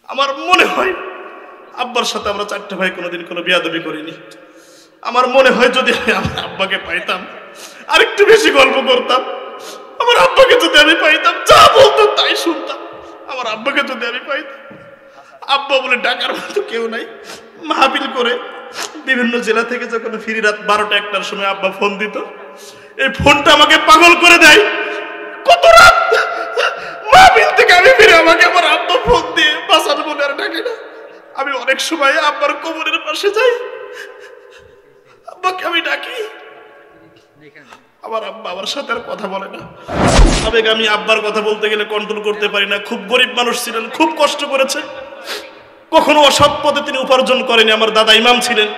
আমার মনে হয় আব্বার সাথে আমরা চারটে ভাই কোনোদিন কোনো বিয়াদবি করিনি। আমার মনে হয় যদি আমার আব্বাকে পাইতাম আরেকটু বেশি গল্প করতাম। আমার আব্বাকে যদি আমি পাইতাম যা বলতো তাই শুনতাম। আমার আব্বাকে যদি আমি পাইতাম, আব্বা বলে ডাকার মতো কেউ নাই। মাহফিল করে বিভিন্ন জেলা থেকে যখন ফিরি রাত 12টা 1টার সময় আব্বা ফোন দিত, এই ফোনটা আমাকে পাগল করে দেয়। কত রাত মাহফিল থেকে আমি ফিরে আমাকে আমার আব্বা ফোন দিয়ে বাসার বলে আর ডাকে না। আমি অনেক সময় আব্বার কবরের পাশে যাই, আব্বাকে আমি ডাকি, আমার আব্বা আমার সাথে আর কথা বলে না। আবেগ আমি আব্বার কথা বলতে গেলে কন্ট্রোল করতে পারি না। খুব গরিব মানুষ ছিলেন, খুব কষ্ট করেছে, কখনো অসৎ পথে তিনি উপার্জন করেনি। আমার দাদা ইমাম ছিলেন,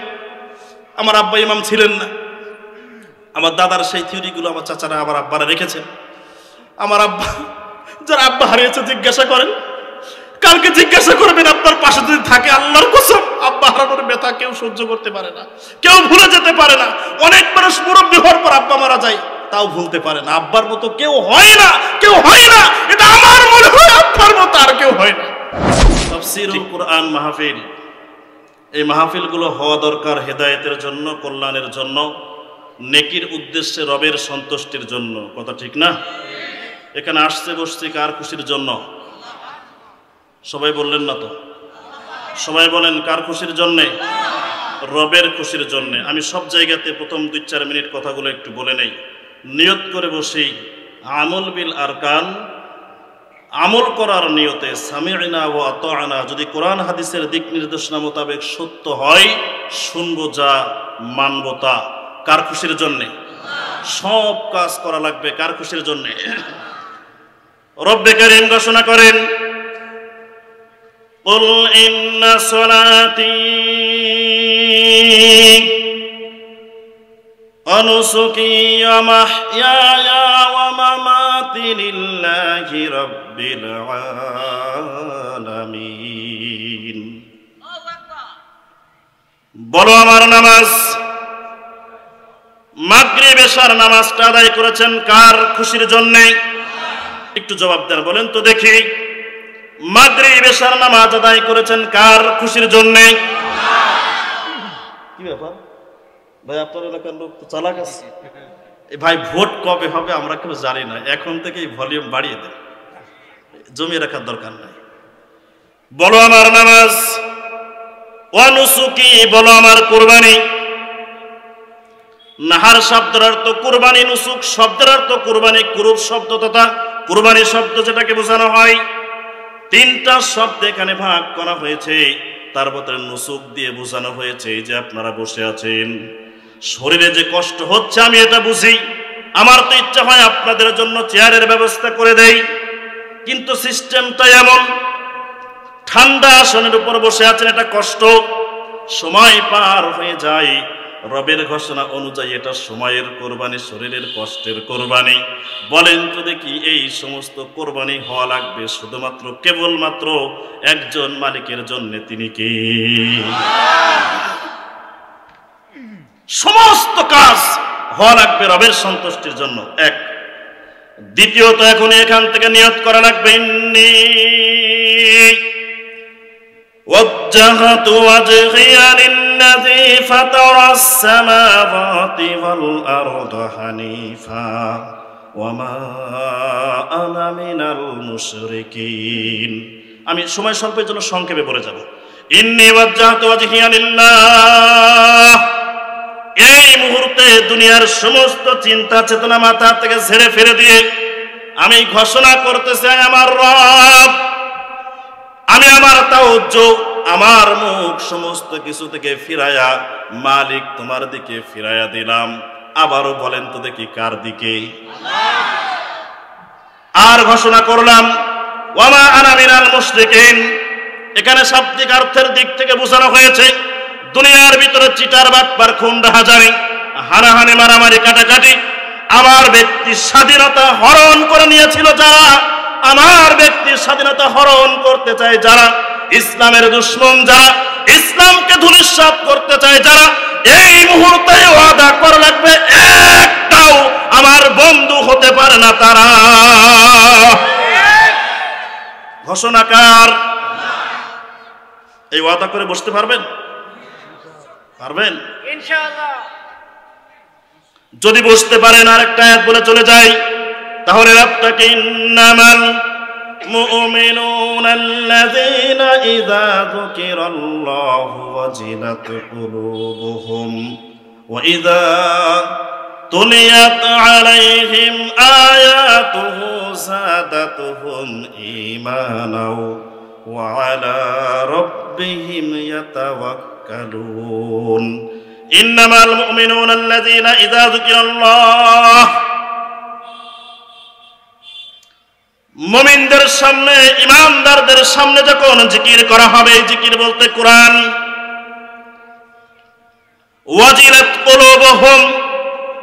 আমার আব্বা ইমাম ছিলেন না। আমার দাদার সেই থিওরিগুলো আমার চাচারা আমার আব্বারা রেখেছেন। আমার আব্বা, যারা আব্বা হারিয়েছে জিজ্ঞাসা করেন, কালকে জিজ্ঞাসা করবেন আপনার পাশে যদি থাকে, আল্লাহর কসম আব্বা হারানোর ব্যথা কেউ সহ্য করতে পারে না, কেউ ভুলে যেতে পারে না। অনেক মানুষ মুরব্বী হওয়ার পর আব্বা মারা যায়, তাও ভুলতে পারে না। আব্বার মতো কেউ হয় না, কেউ হয় না। এটা আমার মনে হয় আব্বার মতো আর কেউ হয় না। তাফসীরুল কুরআন মাহফিল, এই মাহফিলগুলো হওয়া দরকার হেদায়েতের জন্য, কল্যাণের জন্য, নেকির উদ্দেশ্যে, রবের সন্তুষ্টির জন্য। কথা ঠিক না? এখানে আসছে বসছি কার খুশির জন্য? সবাই বললেন না তো? সবাই বলেন কার খুশির জন্যে? রবের খুশির জন্যে। আমি সব জায়গাতে প্রথম 2-4 মিনিট কথাগুলো একটু বলে নেই। নিয়ত করে বসি, আমল বিল আরকান, আমল করার নিয়তে, সামি'না ওয়া আতা'না, যদি কোরআন হাদিসের দিক নির্দেশনা মোতাবেক সত্য হয়, শুনবো যা, মানবো তা। কার খুশির জন্যে? সব কাজ করা লাগবে কার খুশির জন্যে? রব্বে কারীম ঘোষণা করেন, قل إن صلاتي ونسكي ومحياي ومماتي لله رب العالمين। বলো আমার নামাজ, মাগরিব এশার নামাজটা আদায় করেছেন কার খুশির জন্যে? একটু জবাব দেন, বলেন তো দেখি। মাগরিব এশার নামাজ আদায় করেছেন কার খুশির জন্যে? কি ব্যাপার ভাই, আপনার এলাকার লোক তো চালাক আছে। ভাই ভোট কবে হবে আমরা কেউ জানি না, এখন থেকেই ভলিউম বাড়িয়ে দেন, জমিয়ে রাখার দরকার নাই। বলো আমার নামাজ, ওয়া নুসুকি, বলো আমার কুরবানি। নাহার শব্দের অর্থ কুরবানি, নুসুক শব্দের অর্থ কুরবানি, কুরুব শব্দ তথা কুরবানি শব্দ যেটাকে বোঝানো হয়। 3টা শব্দ এখানে ভাগ করা হয়েছে, তার ভিতরে নুসুক দিয়ে বোঝানো হয়েছে যে আপনারা বসে আছেন, শরীরে যে কষ্ট হচ্ছে আমি এটা বুঝি, আমার তো ইচ্ছা হয় আপনাদের জন্য চেয়ারের ব্যবস্থা করে দেই, কিন্তু সিস্টেমটা এমন, ঠান্ডা আসনের উপর বসে আছেন, এটা কষ্ট, সময় পার হয়ে যায়। রবের ঘোষণা অনুযায়ী এটা সময়ের কোরবানি, শরীরের কষ্টের কোরবানি। বলেন তো দেখি, এই সমস্ত কোরবানি হওয়া লাগবে শুধুমাত্র কেবলমাত্র একজন মালিকের জন্য, তিনি কে? সমস্ত কাজ হওয়া লাগবে রবের সন্তুষ্টির জন্য, এক। দ্বিতীয়ত এখন এখান থেকে নিয়ত করা লাগবে, ইন্নী ওয়াজ্জাহতু ওয়াজহিয়া লিল্লাযী ফাতারাস সামাওয়াতি ওয়াল আরদা হানিফা ওয়া মা আনা মিনাল মুশরিকিন। আমি সময় স্বল্পের জন্য সংক্ষেপে বলে যাব। ইন্নী ওয়াজ্জাহতু ওয়াজহিয়া লিল্লাহ, এই মুহূর্তে দুনিয়ার সমস্ত চিন্তা চেতনা মাথা থেকে ঝেড়ে ফেলে দিয়ে আমি ঘোষণা করতে চাই, আমার রব, আমি আমার তাওজ্জু, আমার মুখ সমস্ত কিছু থেকে ফিরায়া মালিক তোমার দিকে ফিরায়া দিলাম। আবারও বলেন তো দেখি কার দিকে? আর ঘোষণা করলাম, ওয়া মা আনা মিনাল মুশরিকিন। এখানে শাব্দিক অর্থের দিক থেকে বোঝানো হয়েছে দুনিয়ার ভিতরে চিটার বাটপার খুন রাহাজানি হানাহানি মারামারি কাটাকাটি আমার ব্যক্তির স্বাধীনতা হরণ করে নিয়েছিল যারা, আমার ব্যক্তির স্বাধীনতা হরণ করতে চায় যারা, ইসলামের দুশমন যারা, ইসলামকে ধূলিসাৎ করতে চায় যারা, এই মুহূর্তে ওয়াদা করা লাগবে একটাও আমার বন্ধু হতে পারে না তারা। ঘোষণাকার এই ওয়াদা করে বসতে পারবেন? পারবেন ইনশাআল্লাহ। যদি বসতে পারেন আরেকটা আয়াত বলে চলে যাই, তাহলে আপনাকে ইন্নামাল মুমিনুনা আল্লাযীনা ইযা যুকিরাল্লাহু ওয়াজিলাত কুলুবুহুম ওয়া ইযা তুলিয়াত আলাইহিম আয়াতুহু যাদাতুহুম ঈমানাও ওয়া আলা রাব্বিহিম ইয়াতাওয়াক্কালুন। ইন্নামাল মুমিনুনা আল্লাযীনা ইযা যুকিরাল্লাহ, মুমিনদের সামনে, ঈমানদারদের সামনে যখন জিকির করা হবে, জিকির বলতে কোরআন, ওয়াজিলাত কুলুবুহুম,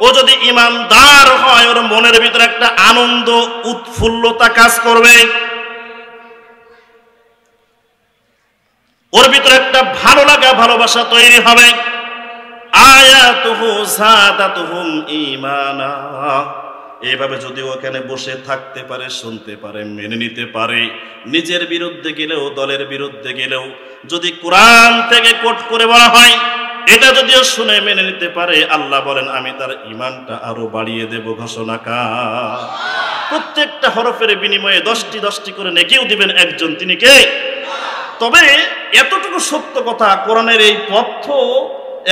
ও যদি ঈমানদার হয় ওর মনের ভিতরে একটা আনন্দ উৎফুল্লতা কাজ করবে, ওর ভিতরে একটা ভালো লাগা ভালোবাসা তৈরি হবে। আয়াতুহু যাদাতুহুম ঈমানা, এভাবে যদি ওখানে বসে থাকতে পারে, শুনতে পারে, মেনে নিতে পারে, নিজের বিরুদ্ধে গেলেও দলের বিরুদ্ধে গেলেও যদি কোরআন থেকে কোট করে বলা হয়, এটা যদিও শুনে মেনে নিতে পারে, আল্লাহ বলেন আমি তার ঈমানটা আরো বাড়িয়ে দেব। ঘোষণা কার? প্রত্যেকটা হরফের বিনিময়ে 10টি 10টি করে নেকিও দিবেন একজন, তিনি কে? তবে এতটুকু সত্য কথা, কোরআনের এই পথ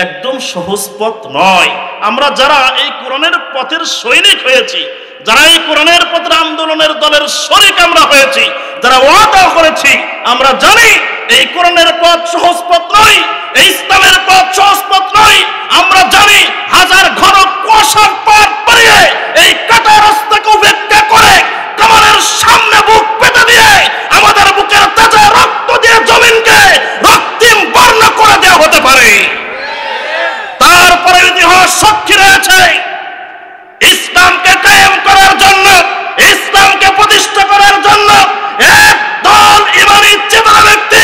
একদম সহজ পথ নয়। আমরা যারা এই কোরআনের পথের সৈনিক হয়েছি, যারা এই কোরআনের পথের আন্দোলনের দলের শরিক আমরা হয়েছি, যারা ওয়াদা করেছি, আমরা জানি এই কোরআনের পথ সহজ পথ নয়, এই ইসলামের পথ সহজ পথ নয়। আমরা জানি হাজার ঘন কুয়াশার পার পেরিয়ে এই কাটা রাস্তাকে উপেক্ষা করে কামানের সামনে বুক পেতে দিয়ে আমাদের বুকের তাজা রক্ত দিয়ে জমিনকে রক্তিম বর্ণ করে দেওয়া হতে পারে। তারপরে ইতিহাস সাক্ষী রয়েছে, ইসলামকে কায়েম করার জন্য, ইসলামকে প্রতিষ্ঠা করার জন্য এক দল ইমানি চেতনা ব্যক্তি,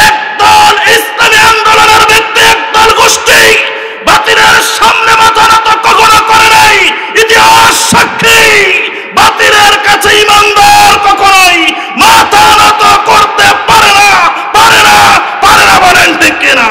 এক দল ইসলামী আন্দোলনের ব্যক্তি, এক দল গোষ্ঠী বাতিলের সামনে মাথা নত কখনো করে নাই। ইতিহাস সাক্ষী, বাতিলের কাছে ইমানদার কখনোই মাথা নত করতে পারে না, পারে না, পারে না। বলেন ঠিক কিনা?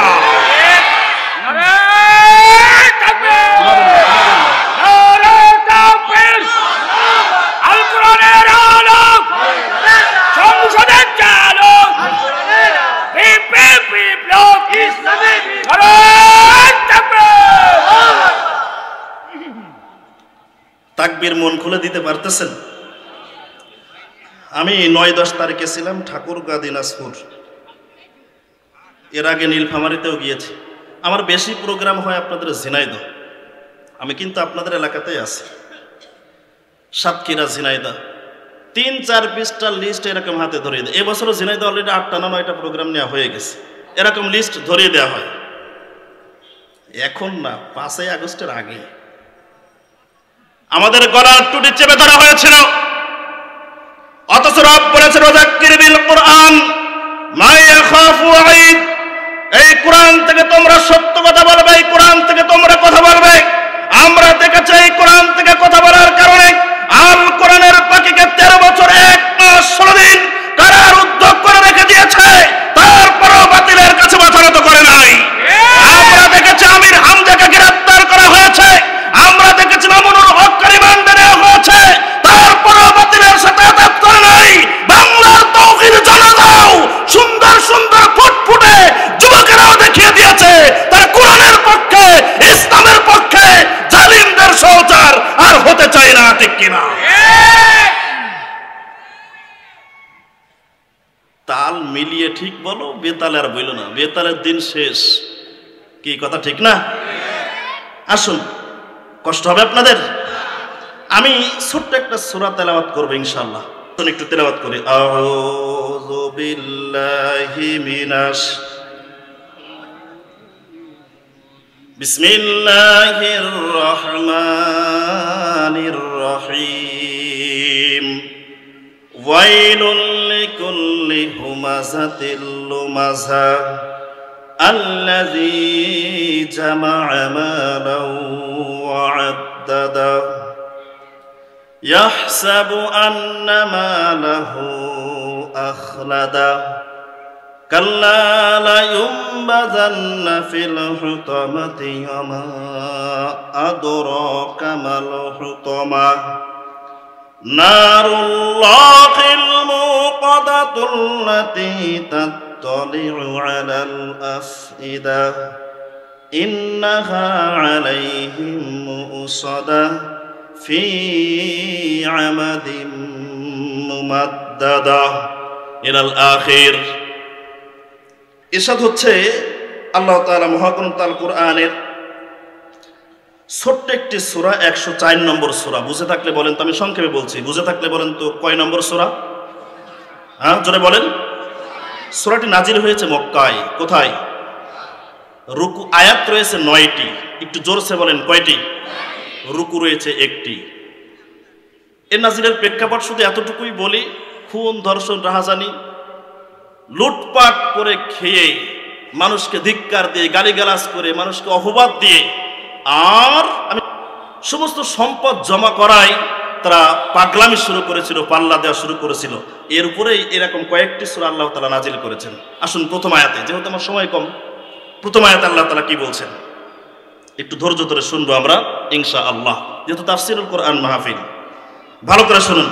তাকবীর মন খুলে দিতে পারতেছেন? আমি 9-10 তারিখে ছিলাম ঠাকুরগাঁ, দিনাজপুর, এর আগে নীলফামারীতেও গিয়েছি। আমার বেশি প্রোগ্রাম হয় আপনাদের ঝিনাইদহ, আমি কিন্তু আপনাদের এলাকাতেই আছি, সাতক্ষীরা, ঝিনাইদহ, 3-4 পৃষ্ঠা লিস্ট এরকম হাতে ধরিয়ে দেয়। এবছরও ঝিনাইদহ অলরেডি 8টা না 9টা প্রোগ্রাম নেওয়া হয়ে গেছে, এরকম লিস্ট ধরিয়ে দেওয়া হয়। এখন না, 5ই আগস্টের আগে আমাদের গলার টুটি চেপে ধরা হয়েছিল, অথচ রব বলেছেন ওয়াযাক্কির বিল কুরআন মা ইয়াখাফু ওয়াঈদ, এই কোরআন থেকে তোমরা সত্য কথা বলবে, এই কোরআন থেকে তোমরা কথা বলবে। আমরা দেখেছি এই কোরআন থেকে কথা বলার কারণে আল কোরআনের পাখিকে 13 বছর 1 মাস 16 দিন কারার উদ্যোগ করে রেখে দিয়েছে, তারপরও বাতিলের কাছে মাথা নত করে নাই। আমরা দেখেছি আমির হামজাকে গ্রেফতার করা হয়েছে, আমরা দেখেছি মামুনুল হককে রিমান্ডে নেওয়া হয়েছে, তারপরও বাতিলের সাথে আঘাত করে নাই। বাংলার তৌহিদ জানাজাও সুন্দর সুন্দর ফুটফুটে যুবকেরাও দেখিয়ে দিয়েছে তার কোরআনের পক্ষে, ইসলামের পক্ষে। জালিমদের সহচর আর হতে চায় না, ঠিক কিনা? তাল মিলিয়ে ঠিক বলো, বেতালে আর বইল না, বেতালের দিন শেষ। কি কথা ঠিক না? আসুন, কষ্ট হবে আপনাদের। আমি ছোট্ট একটা সূরা তেলাওয়াত করব ইনশাআল্লাহ। তো একটু তেলাওয়াত করি। আউযু বিল্লাহি মিনাশ, বিসমিল্লাহির রহমানির রহিম। ওয়াইলুল লিকুল্লি হুমাযাতিল লুমাযা আল্লাযী জামা'a মালান ওয়া আদ্দাদা ইয়াহসাবু আন্না মালাহু আখলাদা কাল্লা লা ইউমবাযান্না ফিল হুতামাতি ওয়া মা আদরাকা মাল হুতামা নারুল্লাহিল মুকাদাতুল্লাতী তাত্তালি'ু আলাল আফইদা ইন্নাহা আলাইহিম মুসাদা ফি আমাদিন মুমাদ্দাদা ইলাল আখির। ইরশাদ হচ্ছে আল্লাহ তাআলা মহাগ্রন্থ আল কোরআনের ছোট্ট একটি সূরা, 104 নম্বর সূরা। বুঝে থাকলে বলেন তো, আমি সংক্ষেপে বলছি, বুঝে থাকলে বলেন তো কয় নম্বর সূরা? হ্যাঁ, জোরে বলেন। সূরাটি নাজিল হয়েছে মক্কায়। কোথায়? রুকু আয়াত রয়েছে 9টি। একটু জোরসে বলেন কয়টি? রুকু রয়েছে 1টি। এর নাজিলের প্রেক্ষাপট শুধু এতটুকুই বলি, খুন, ধর্ষণ, রাহাজানি, লুটপাট করে খেয়ে মানুষকে ধিক্কার দিয়ে, গালিগালাজ করে, মানুষকে অপবাদ দিয়ে, আর আমি সমস্ত সম্পদ জমা করায় তারা পাগলামি শুরু করেছিল, পাল্লা দেওয়া শুরু করেছিল। এর উপরেই এরকম কয়েকটি সূরা আল্লাহ তাআলা নাজিল করেছেন। আসুন প্রথম আয়াতে, যেহেতু আমার সময় কম, প্রথম আয়াতে আল্লাহ তাআলা কি বলছেন একটু ধৈর্য ধরে শুনবো আমরা ইনশাআল্লাহ, যেহেতু তাফসীরুল কোরআন মাহফিল। ভালো করে শুনুন।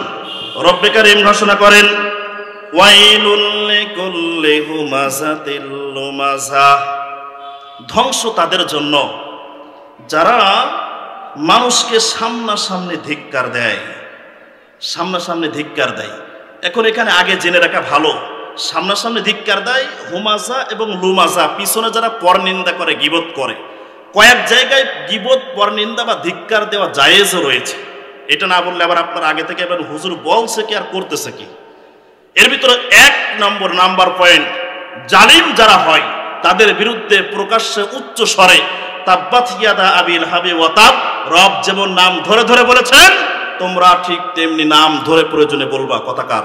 রব্বে কারীম ঘোষণা করেন, ওয়াইলুল লিকুল্লি হুমাযাতিল লুমাযা, ধ্বংস তাদের জন্য যারা মানুষকে সামনাসামনি ধিক্কার দেয়, সামনাসামনি ধিক্কার দেয়। এখন এখানে আগে জেনে রাখা ভালো, সামনাসামনি ধিক্কার দেয় হুমাযা এবং লুমাযা, পিছনে যারা পরনিন্দা করে, গীবত করে। কয়েক জায়গায় গীবত, পরনিন্দা বা ধিক্কার দেওয়া জায়েজও রয়েছে। এটা না বললে আবার আপনার আগে থেকে এবার হুজুর বলছে কি আর করতেছে কি। এর ভিতরে 1 নাম্বার পয়েন্ট, জালিম যারা হয় তাদের বিরুদ্ধে প্রকাশ্যে উচ্চ স্বরে তাব্বাত ইয়াদা আবিল হাবি ওয়া তাব, রব যেমন নাম ধরে ধরে বলেছেন তোমরা ঠিক তেমনি নাম ধরে প্রয়োজনে বলবা। কথাকার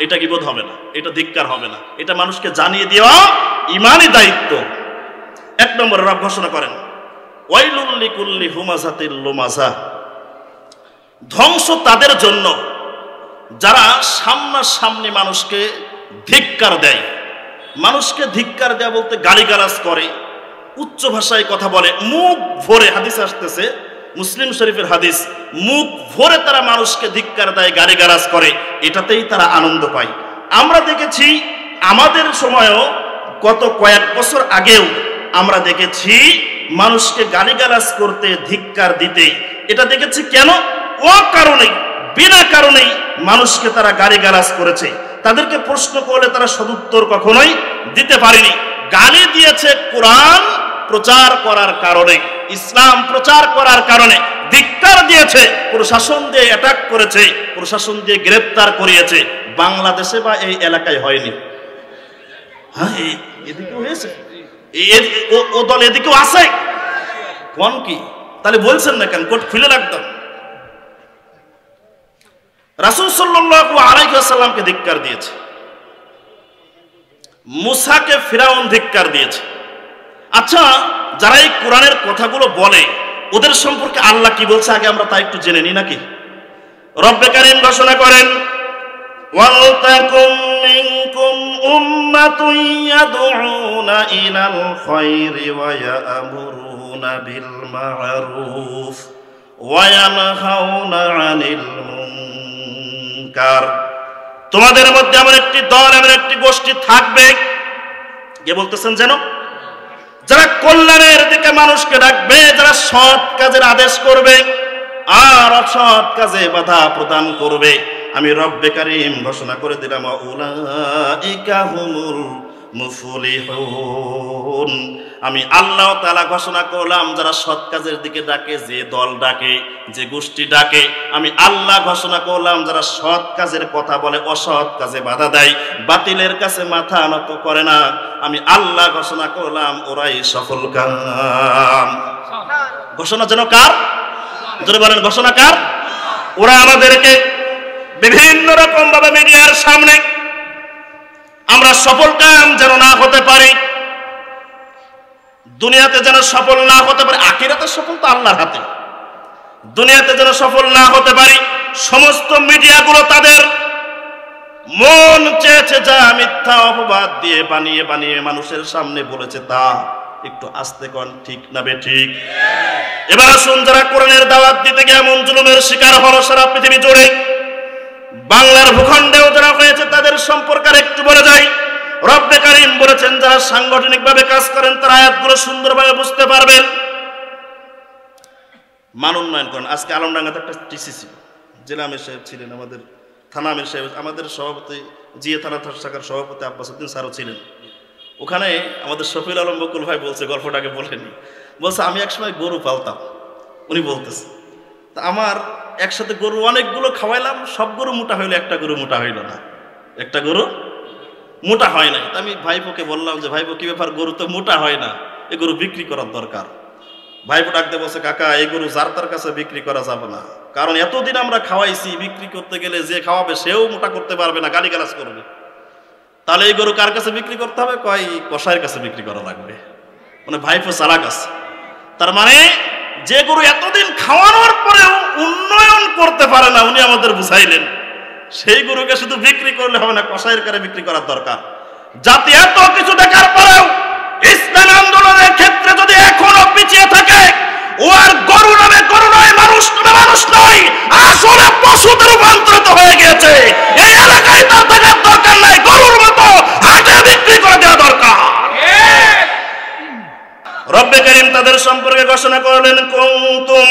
এটা গীবত হবে না, এটা ধিক্কার হবে না, এটা মানুষকে জানিয়ে দেওয়া ঈমানি দায়িত্ব। 1 নম্বরে রব ঘোষণা করেন, ওয়াইলুল লিকুল্লি হুমাযাতিল লুমাযা, ধ্বংস তাদের জন্য যারা সামনাসামনি মানুষকে ধিক্কার দেয়। মানুষকে ধিক্কার দেয়া বলতে গালিগালাজ করে, উচ্চ ভাষায় কথা বলে, মুখ ভরে, হাদিস আসতেছে মুসলিম শরীফের হাদিস, মুখ ভরে তারা মানুষকে ধিক্কার দেয়, গালিগালাজ করে, এটাতেই তারা আনন্দ পায়। আমরা দেখেছি আমাদের সময়ও, গত কয়েক বছর আগেও আমরা দেখেছি মানুষকে গালিগালাজ করতে, ধিক্কার দিতে। এটা দেখেছি কেন? ও কারণেই, বিনা কারণেই মানুষকে তারা গালিগালাজ করেছে। তাদেরকে প্রশ্ন করলে তারা সদুত্তর কখনোই দিতে পারেনি। গালি দিয়েছে কোরআন প্রচার করার কারণে, ইসলাম প্রচার করার কারণে। ধিক্কার দিয়েছে, প্রশাসন দিয়ে অ্যাটাক করেছে, প্রশাসন দিয়ে গ্রেফতার করিয়েছে। বাংলাদেশে বা এই এলাকায় হয়নি। হ্যাঁ, এদিকেও হয়েছে, ও দল এদিকেও আছে। কোন কি তাহলে বলছেন না কেন? কোর্ট খুলে রাখতাম। রাসূল সাল্লাল্লাহু আলাইহি ওয়াসাল্লামকে ধিক্কার দিয়েছে, মুসাকে ফিরাউন ধিক্কার দিয়েছে। আচ্ছা, যারা এই কোরআনের কথাগুলো বলে ওদের সম্পর্কে আল্লাহ কি বলছে আগে আমরা তা একটু জেনে নিই নাকি? রব্বে কারীম ঘোষণা করেন, ওয়ালতাকুম মিনকুম উম্মাতুন ইয়াদউনা ইলাল খায়রি ওয়া ইয়া'মুরুনা বিল মা'রুফ ওয়া ইয়ানহাউনা আনিল মুনকার। তোমাদের মধ্যে এমন একটি দল, এমন একটি গোষ্ঠী থাকবে, কে বলতেছেন যেন, যারা কল্যাণের দিকে মানুষকে ডাকবে, যারা সৎ কাজের আদেশ করবে আর অসৎ কাজে বাধা প্রদান করবে। আমি রব্বে কারীম ঘোষণা করে দিলাম, উলাইকা হুমুল মুফলিহুন। আমি আল্লাহ তাআলা ঘোষণা করলাম, যারা সৎ কাজের দিকে ডাকে, যে দল ডাকে, যে গোষ্ঠী ডাকে, আমি আল্লাহ ঘোষণা করলাম, যারা সৎ কাজের কথা বলে, অসৎ কাজে বাধা দেয়, বাতিলের কাছে মাথা নত করে না, আমি আল্লাহ ঘোষণা করলাম ওরাই সফল কাম। ঘোষণা যেন কার? যদি বলেন ঘোষণা কার? ওরা আমাদেরকে বিভিন্ন রকম ভাবে মিডিয়ার সামনে আমরা সফল কাম যেন না হতে পারি, দুনিয়াতে যেন সফল না হতে পারি, আখিরাতে সফল তো আল্লাহর হাতে, দুনিয়াতে যেন সফল না হতে পারি, সমস্ত মিডিয়াগুলো তাদের মন চেয়েছে যা মিথ্যা অপবাদ দিয়ে বানিয়ে বানিয়ে মানুষের সামনে বলেছে তা। একটু আস্তে কন, ঠিক না বেঠিক? এবার আসুন, যারা কোরআনের দাওয়াত দিতে গিয়ে এমন জুলুমের শিকার হলো সারা পৃথিবী জুড়ে, বাংলার ভূখণ্ডেও যারা হয়েছে তাদের সম্পর্কে একটু বলে যাই। রব্বে কারীম বলেছেন, যারা সাংগঠনিকভাবে কাজ করেন তারা আয়াতগুলো সুন্দরভাবে বুঝতে পারবেন। মান উন্নয়ন করেন। আজকে আলমডাঙ্গাতে একটা টিসি ছিল, জেলা আমির সাহেব ছিলেন, আমাদের থানা আমির সাহেব, আমাদের সভাপতি জিএ থানা শাখার সভাপতি আব্বাস উদ্দিন স্যারও ছিলেন। ওখানে আমাদের শফিউল আলম বকুল ভাই বলছে, গল্পটাকে বলেনি, বলছে আমি একসময় গরু পালতাম। উনি বলতেছে, তা আমার একসাথে গরু অনেকগুলো খাওয়াইলাম, সব গরু মোটা হইলো, একটা গরু মোটা হইল না, একটা গরু মোটা হয় নাই। তা আমি ভাইপোকে বললাম যে ভাইপো কি ব্যাপার, গরু তো মোটা হয় না, এ গরু বিক্রি করার দরকার। ভাইপো ডাকতে বলছে, কাকা এই গরু যার তার কাছে বিক্রি করা যাবে না, কারণ এতদিন আমরা খাওয়াইছি, বিক্রি করতে গেলে যে খাওয়াবে সেও মোটা করতে পারবে না, গালিগালাজ করবে। তাহলে এই গরু কার কাছে বিক্রি করতে হবে? কয় কসাইয়ের কাছে বিক্রি করা লাগবে। মানে ভাইপো চালাক আছে। তার মানে যে গরু এতদিন খাওয়ানোর পরেও উন্নয়ন করতে পারে না, উনি আমাদের বুঝাইলেন সেই গরুকে শুধু বিক্রি করলে হবে না, কসাইয়ের কাছে বিক্রি করার দরকার। জাতি এত কিছু দেখার পরেও ইসলাম আন্দোলনের ক্ষেত্রে যদি এখনো পিছিয়ে থাকে, ও আর গরু নামে গরু নয়, মানুষ নামে মানুষ নয়, আসলে পশুতে রূপান্তরিত হয়ে গিয়েছে। এই এলাকায় তার থাকার দরকার নাই, গরুর মতো হাটে বিক্রি করে দেওয়া দরকার। রব্বে কারীম তাদের সম্পর্কে ঘোষণা করলেন, কুনতুম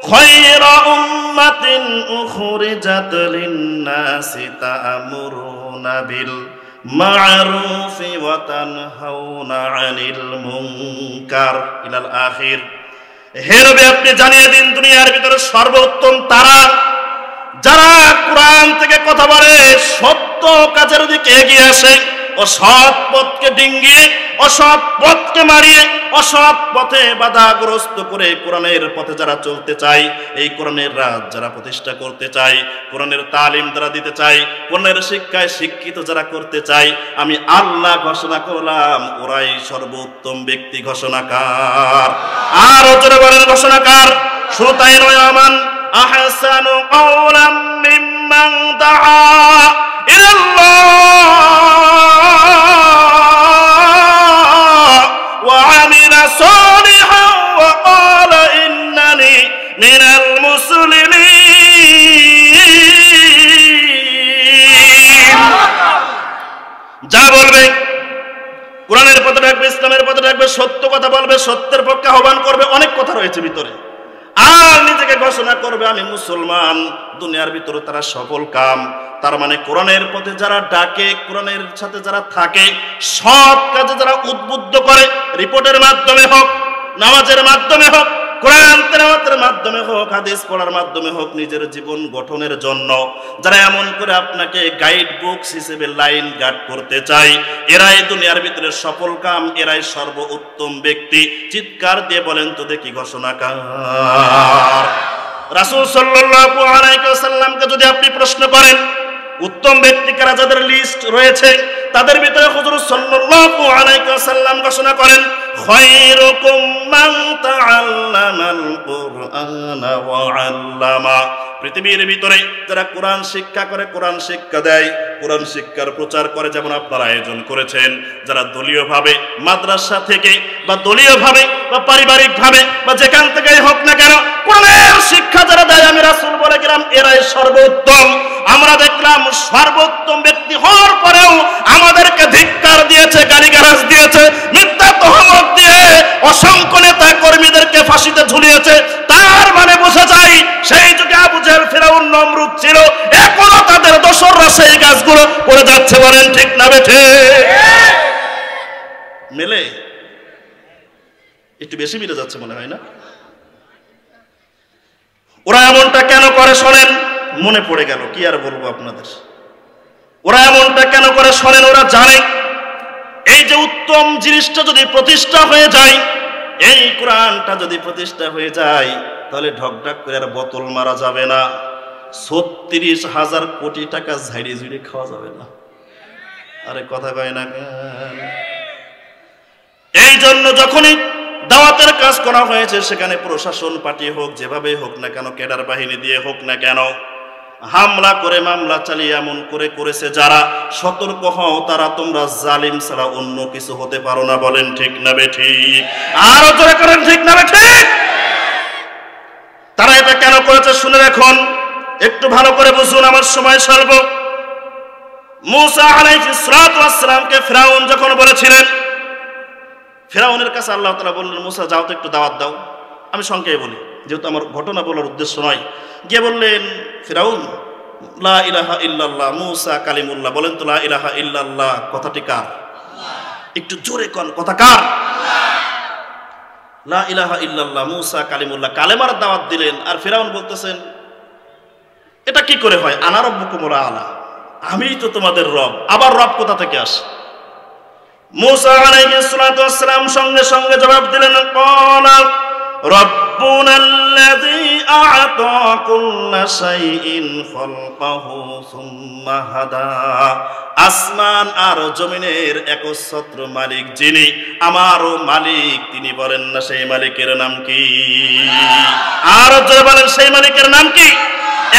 খায়রা উম্মাতিন উখরিজাত লিন-নাসি তা'মুরুনা বিল মা'রুফি ওয়া তানহাউনা 'আনিল মুনকার ইলাল আখির। হে নবী, আপনি জানিয়ে দিন দুনিয়ার ভিতরে সর্বোত্তম তারা যারা কোরআন থেকে কথা বলে, সত্য কাজের দিকে এগিয়ে আসে, অসৎ পথকে ডিঙ্গিয়ে, অসৎ পথকে মারিয়ে, অসৎ পথে বাধাগ্রস্ত করে কোরআনের পথে যারা চলতে চায়, এই কোরআনের রাজ যারা প্রতিষ্ঠা করতে চায়, কোরআনের তালিম যারা দিতে চায়, কোরআনের শিক্ষায় শিক্ষিত যারা করতে চায়, আমি আল্লাহ ঘোষণা করলাম ওরাই সর্বোত্তম ব্যক্তি। ঘোষণাকার আর জোরে বলেন ঘোষণাকার। শুধু তাই নয়, আমান আহসানু কাওলাম মিম্মান দাআ ইলাল্লাহ ওয়া আমিলা সালিহান ওয়া ক্বালা ইন্নানি মিনাল মুসলিমিন। যা বলবে কোরআনের পথে ডাকবে, ইসলামের পথে ডাকবে, সত্য কথা বলবে, সত্যের পক্ষে আহ্বান করবে, অনেক কথা রয়েছে ভিতরে। আর নিজেকে ঘোষণা করবে আমি মুসলমান, দুনিয়ার ভিতরে তারা সফল কাম। তার মানে কোরআনের পথে যারা ডাকে, কোরআনের সাথে যারা থাকে, সৎ কাজে যারা উদ্বুদ্ধ করে, রিপোর্টের মাধ্যমে হোক, নামাজের মাধ্যমে হোক, কোরআন তেলাওয়াতের মাধ্যমে হোক, হাদিস পড়ার মাধ্যমে হোক, নিজের জীবন গঠনের জন্য যারা এমন করে আপনাকে গাইড বুকস হিসেবে লাইন গার্ড করতে চায়, এরাই দুনিয়ার ভিতরে সফল কাম, এরাই সর্বোত্তম ব্যক্তি। চিৎকার দিয়ে বলেন তো দেখি ঘোষণাকার। রাসূল সাল্লাল্লাহু আলাইহি ওয়াসাল্লামকে যদি আপনি প্রশ্ন করেন উত্তম ব্যক্তি কারা, যাদের লিস্ট রয়েছে, তাদের ভিতরে হুজুর সাল্লাল্লাহু আলাইহি ওয়াসাল্লাম ঘোষণা করেন, খায়রুকুম মান তাআল্লামাল কুরআনা ওয়া আল্লামা। পৃথিবীর ভিতরে যারা কোরআন শিক্ষা করে, কোরআন শিক্ষা দেয়, কোরআন শিক্ষার প্রচার করে, যেমন আপনারা আয়োজন করেছেন, যারা দলীয়ভাবে মাদ্রাসা থেকে বা দলীয়ভাবে বা পারিবারিকভাবে বা যেখান থেকেই হোক না কেন কোরআনের শিক্ষা যারা দেয়, আমি রাসূল বলে গেলাম এরাই সর্বোত্তম। আমরা দেখলাম সর্বোত্তম ব্যক্তি হওয়ার পরেও আমাদেরকে ধিক্কার দিয়েছে, গালিগালাজ দিয়েছে, মিথ্যা তহমত দিয়ে অসংখ্য নেতা কর্মীদেরকে ফাঁসিতে ঝুলিয়েছে। তার মানে বোঝা যায় সেই যুগে আবু জেহেল, ফিরাউন, নমরুদ ছিল, এখনো তাদের দোসররা সেই কাজগুলো করে যাচ্ছে। বলেন ঠিক না বেঠে? মেলে একটু বেশি মিলে যাচ্ছে মনে হয় না? ওরা এমনটা কেন করে শোনেন, মনে পড়ে গেল, কি আর বলবো আপনাদের। ওরা এমনটা কেন করে শোনেন, ওরা জানে এই যে উত্তম জিনিসটা যদি প্রতিষ্ঠা হয়ে যায়, এই কোরআনটা যদি প্রতিষ্ঠা হয়ে যায়, তাহলে ঢকঢক করে আর বোতল মারা যাবে না, 36,000 কোটি টাকা ঝাড়ি ঝুড়ি খাওয়া যাবে না। আরে কথা কয় না কেন? এই জন্য যখনই দাওয়াতের কাজ করা হয়েছে, সেখানে প্রশাসন পাঠিয়ে হোক, যেভাবে হোক না কেন, ক্যাডার বাহিনী দিয়ে হোক না কেন, হামলা করে মামলা চালিয়ে এমন করে করেছে যারা, সতর্ক হও তারা, তোমরা জালিম ছাড়া অন্য কিছু হতে পারো না। বলেন ঠিক না বেঠিক? আরো জোরে করেন ঠিক না বেঠিক? তারা এটা কেন করেছে শুনে রাখুন, একটু ভালো করে বুঝুন, আমার সময় স্বল্প। মূসা আলাইহিস সালাতু ওয়াস সালামকে ফিরাউন যখন বলেছিলেন, ফিরাউনের কাছে আল্লাহ তাআলা বললেন, মূসা যাও তো একটু দাওয়াত দাও। আমি সংক্ষেপে বলি, যেহেতু আমার ঘটনা বলার উদ্দেশ্য নয়। গিয়ে বললেন, ফিরাউন লা ইলাহা ইল্লাল্লাহ মূসা কালিমুল্লাহ, বলেন তো লা ইলাহা ইল্লাল্লাহ কথাটি কার? একটু জোরে কোন, কথা কার? লা ইলাহা ইল্লাল্লাহ মূসা কালিমুল্লাহ, কালেমার দাওয়াত দিলেন। আর ফিরাউন বলতেছেন, এটা কি করে হয়? আনা রাব্বুকুমুল আলা, আমিই তো তোমাদের রব। আবার রব কোথা থেকে আসে? মূসা আলাইহিস সালাতু ওয়াস সালাম সঙ্গে সঙ্গে জবাব দিলেন, ক্বালা রাব্বুনাল্লাযী আ'তা কুল্লা শাইইন খালকাহু সুম্মা হাদা, আসমান আর জমিনের একচ্ছত্র মালিক যিনি, আমারও মালিক তিনি, বলেন না সেই মালিকের নাম কি? আর জোরে বলেন, সেই মালিকের নাম কি?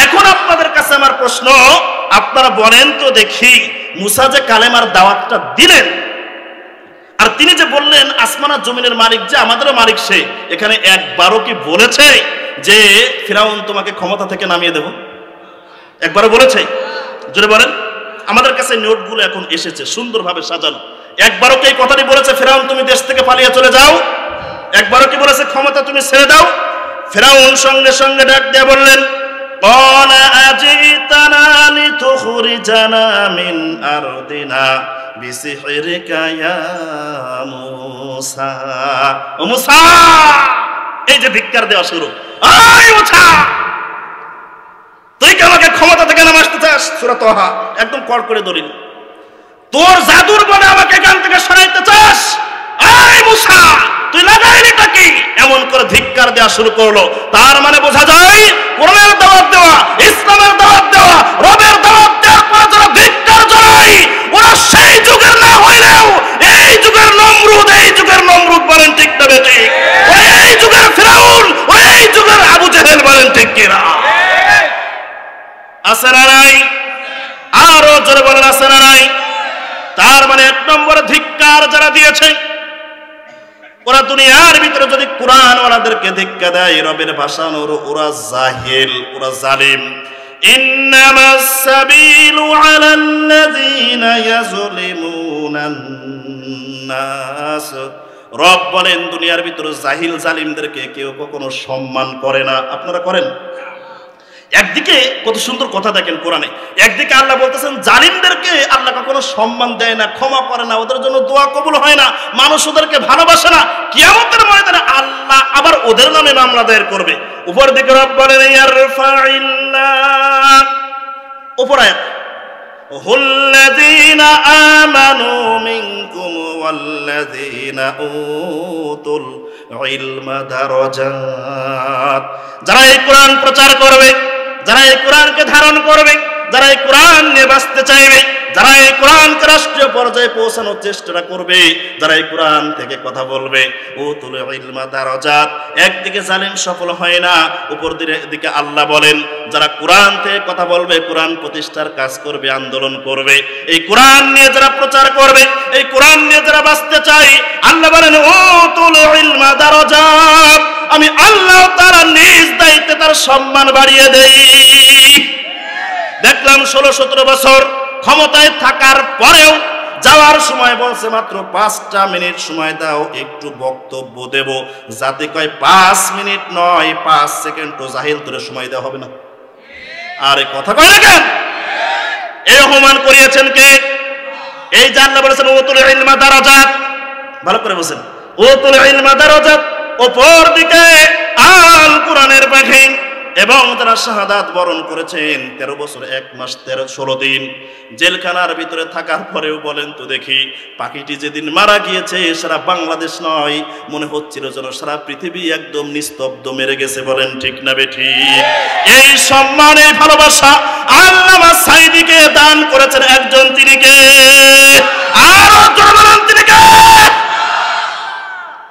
এখন আপনাদের কাছে আমার প্রশ্ন, আপনারা বলেন তো দেখি, মূসা যে কালেমার দাওয়াতটা দিলেন আর তিনি যে বললেন আসমান আর জমিনের মালিক যে আমাদেরও মালিক সে, এখানে একবারও কি বলেছে যে ফিরাউন তোমাকে ক্ষমতা থেকে নামিয়ে দেব? একবারও বলেছে? জোরে বলেন। আমাদের কাছে নোটগুলো এখন এসেছে সুন্দরভাবে সাজানো। একবারও কি এই কথাটি বলেছে ফিরাউন তুমি দেশ থেকে পালিয়ে চলে যাও? একবারও কি বলেছে ক্ষমতা তুমি ছেড়ে দাও? ফিরাউন সঙ্গে সঙ্গে ডাক দিয়ে বললেন, ক্বালা আজিতানা লিতুখরিজানা মিন আরদিনা বিসিহরিকা ইয়া মূসা। ও মূসা, এই যে ধিক্কার দেওয়া শুরু, আয় মূসা তুই কি আমাকে ক্ষমতা থেকে নামাতে চাস? সূরা তাহা একদম কড় করে দলিল। তোর জাদুর বলে আমাকে এখান থেকে সরাইতে চাস? আয় মূসা তুই লাগাইলিটা কি? এমন করে ধিক্কার দেওয়া শুরু করলো। তার মানে বোঝা যায় কোরআনের দাওয়াত দেওয়া, ইসলামের দাওয়াত দেওয়া, রবের দাওয়াত দেওয়ার পরে যারা ধিক্কার জানায় ওরা সেই যুগের না হইলেও এই যুগের নমরুদ, এই যুগের নমরুদ, বলেন ঠিক না বেঠিক? ওই এই যুগের ফিরাউন, ওই এই যুগের আবু জেহেল, বলেন ঠিক কিনা? আছে না নাই? আরো জোরে বলেন, আছে না নাই? তার মানে এক নম্বরে ধিক্কার যারা দিয়েছে ওরা দুনিয়ার ভিতরে যদি কোরআন ওনাদেরকে ধিক্কা দেয়, রবের ভাষানোর, ওরা জাহিল, ওরা জালিম। ইন্নামাস সাবিলু আলাল্লাযীনা ইয়াযলিমুনান নাস, রব বলেন দুনিয়ার ভিতরে জাহিল জালিমদেরকে কেউ কখনো সম্মান করে না। আপনারা করেন? একদিকে কত সুন্দর কথা দেখেন কোরআনে, একদিকে আল্লাহ বলতেছেন জালিমদেরকে আল্লাহ কখনো সম্মান দেয় না, ক্ষমা করে না, ওদের জন্য দোয়া কবুল হয় না, মানুষ ওদেরকে ভালোবাসে না। কিয়ামতের ময়দানে আল্লাহ আবার ওদের নামে মামলা দায়ের করবে। উপর দিকে রব বলেন ইয়ারফাইল্লাহ, উপর আয়াত হুল্লাযীনা আমানু মিনকুম ওয়াল্লাযীনা উতুল ইলমা দারাজাত, যারা এই কোরআন প্রচার করবে, যারা এই কোরআনকে ধারণ করবে, যারা এই কোরআন নিয়ে বাঁচতে চাইবে, যারা এই কোরআনকে রাষ্ট্রীয় পর্যায়ে পৌঁছানোর চেষ্টা করবে, যারা এই কোরআন থেকে কথা বলবে, উতুল ইলমা দারাজাত, একদিকে জালিম সফল হয় না, উপর দিকে আল্লাহ বলেন যারা কোরআন থেকে কথা বলবে, কোরআন প্রতিষ্ঠার কাজ করবে, আন্দোলন করবে, এই কোরআন নিয়ে যারা প্রচার করবে, এই কোরআন নিয়ে যারা বাঁচতে চায়, আল্লাহ বলেন উতুল ইলমা দারাজাত, আমি আল্লাহ তাআলা নিজ দায়িত্বে তার সম্মান বাড়িয়ে দেই। দেখলাম 16-17 বছর ক্ষমতায় থাকার পরেও যাওয়ার সময় বলছে মাত্র 5টা মিনিট সময় দাও, একটু বক্তব্য দেব, যাতে কয় 5 মিনিট নয় 5 সেকেন্ডও জাহিল তোরে সময় দেওয়া হবে না। আরে কথা কয় না কেন? এই অপমান করিয়েছেন কে? এই যে আল্লাহ বলেছেন উতুল ইলমা দারাজাত, ভালো করে বলেন উতুল ইলমা দারাজাত, উপর দিকে আল কোরআনের পাখি এবং যারা শাহাদাত বরণ করেছেন 13 বছর 1 মাস 16 দিন জেলখানার ভিতরে থাকার পরেও বলেন তো দেখি, পাখিটি যেদিন মারা গিয়েছে সারা বাংলাদেশ নয়, মনে হচ্ছিল যেন সারা পৃথিবী একদম নিস্তব্ধ মেরে গেছে। বলেন ঠিক না বেঠিক? এই সম্মান, এই ভালোবাসা আল্লামা সাঈদীকে দান করেছেন একজন, তিনি কে? আরো জোরে বলেন তিনি কে?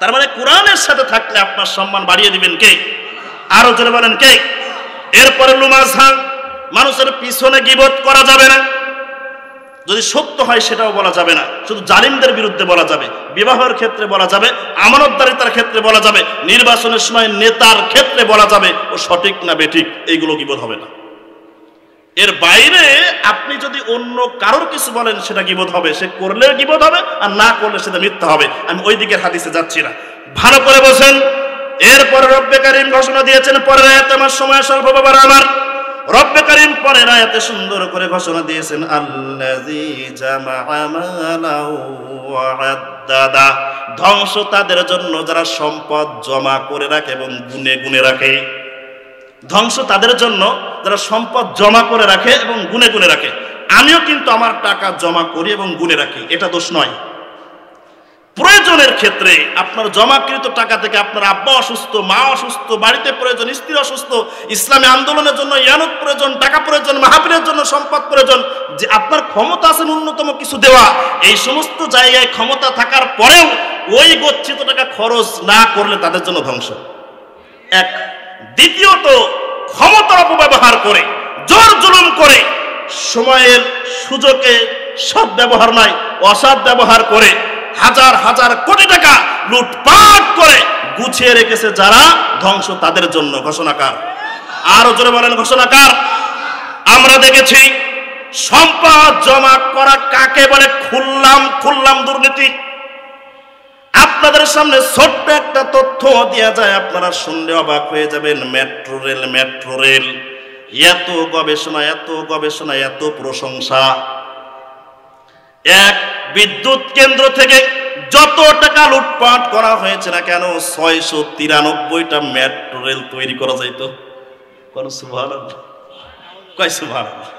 তার মানে কোরআনের সাথে থাকলে আপনার সম্মান বাড়িয়ে দিবেন কে? আরো জোরে বলেন কে? এরপরে লুমাজা, মানুষের পিছনে গীবত করা যাবে না, যদি সত্য হয় সেটাও বলা যাবে না, শুধু জালিমদের বিরুদ্ধে বলা যাবে, বিবাহের ক্ষেত্রে বলা যাবে, আমানতদারিতার ক্ষেত্রে বলা যাবে, নির্বাচনের সময় নেতার ক্ষেত্রে বলা যাবে ও সঠিক না বেঠিক, এইগুলো গীবত হবে না। এর বাইরে আপনি যদি অন্য কারোর কিছু বলেন সেটা গীবত হবে, সে করলে গীবত হবে আর না করলে সেটা মিথ্যা হবে। আমি ওই দিকের হাদিসে যাচ্ছি না, ভালো করে বসেন। এরপরে রব্বে কারীম ঘোষণা দিয়েছেন, পরের আয়াতে, আমার সময় স্বল্প বাবার আমার, রব্বে কারীম পরের আয়াতে সুন্দর করে ঘোষণা দিয়েছেন, আল্লাযী জামাআ মালাও ওয়া আদ্দাদা, ধ্বংস তাদের জন্য যারা সম্পদ জমা করে রাখে এবং গুনে গুনে রাখে। ধ্বংস তাদের জন্য যারা সম্পদ জমা করে রাখে এবং গুনে গুনে রাখে। আমিও কিন্তু আমার টাকা জমা করি এবং গুনে রাখি, এটা দোষ নয়। প্রয়োজনের ক্ষেত্রে আপনার জমাকৃত টাকা থেকে আপনার আব্বা অসুস্থ, মা অসুস্থ, বাড়িতে প্রয়োজন, স্ত্রী অসুস্থ, ইসলামী আন্দোলনের জন্য ইয়ানত প্রয়োজন, টাকা প্রয়োজন, মাহফিলের জন্য সম্পদ প্রয়োজন, যে আপনার ক্ষমতা আছে ন্যূনতম কিছু দেওয়া, এই সমস্ত জায়গায় ক্ষমতা থাকার পরেও ওই গচ্ছিত টাকা খরচ না করলে তাদের জন্য ধ্বংস। এক। দ্বিতীয়ত, ক্ষমতার অপব্যবহার করে, জোর জুলুম করে, সময়ের সুযোগে সৎ ব্যবহার নয় অসৎ ব্যবহার করে হাজার হাজার কোটি টাকা লুটপাট করে গুছিয়ে রেখেছে যারা, ধ্বংস তাদের জন্য। ঘোষণাকার আরো জোরে বলেন, ঘোষণাকার। আমরা দেখেছি সম্পদ জমা করা কাকে বলে, খুললাম দুর্নীতি। আপনাদের সামনে ছোট্ট একটা তথ্য দেওয়া যায়, আপনারা শুনলে অবাক হয়ে যাবেন। মেট্রো রেল, এত গবেষণা, এত প্রশংসা। এক বিদ্যুৎ কেন্দ্র থেকে যত টাকা লুটপাট করা হয়েছে না কেন, 693টা মেট্রো রেল তৈরি করা যাইত। কোন সুবহানাল্লাহ, কয় সুবহানাল্লাহ,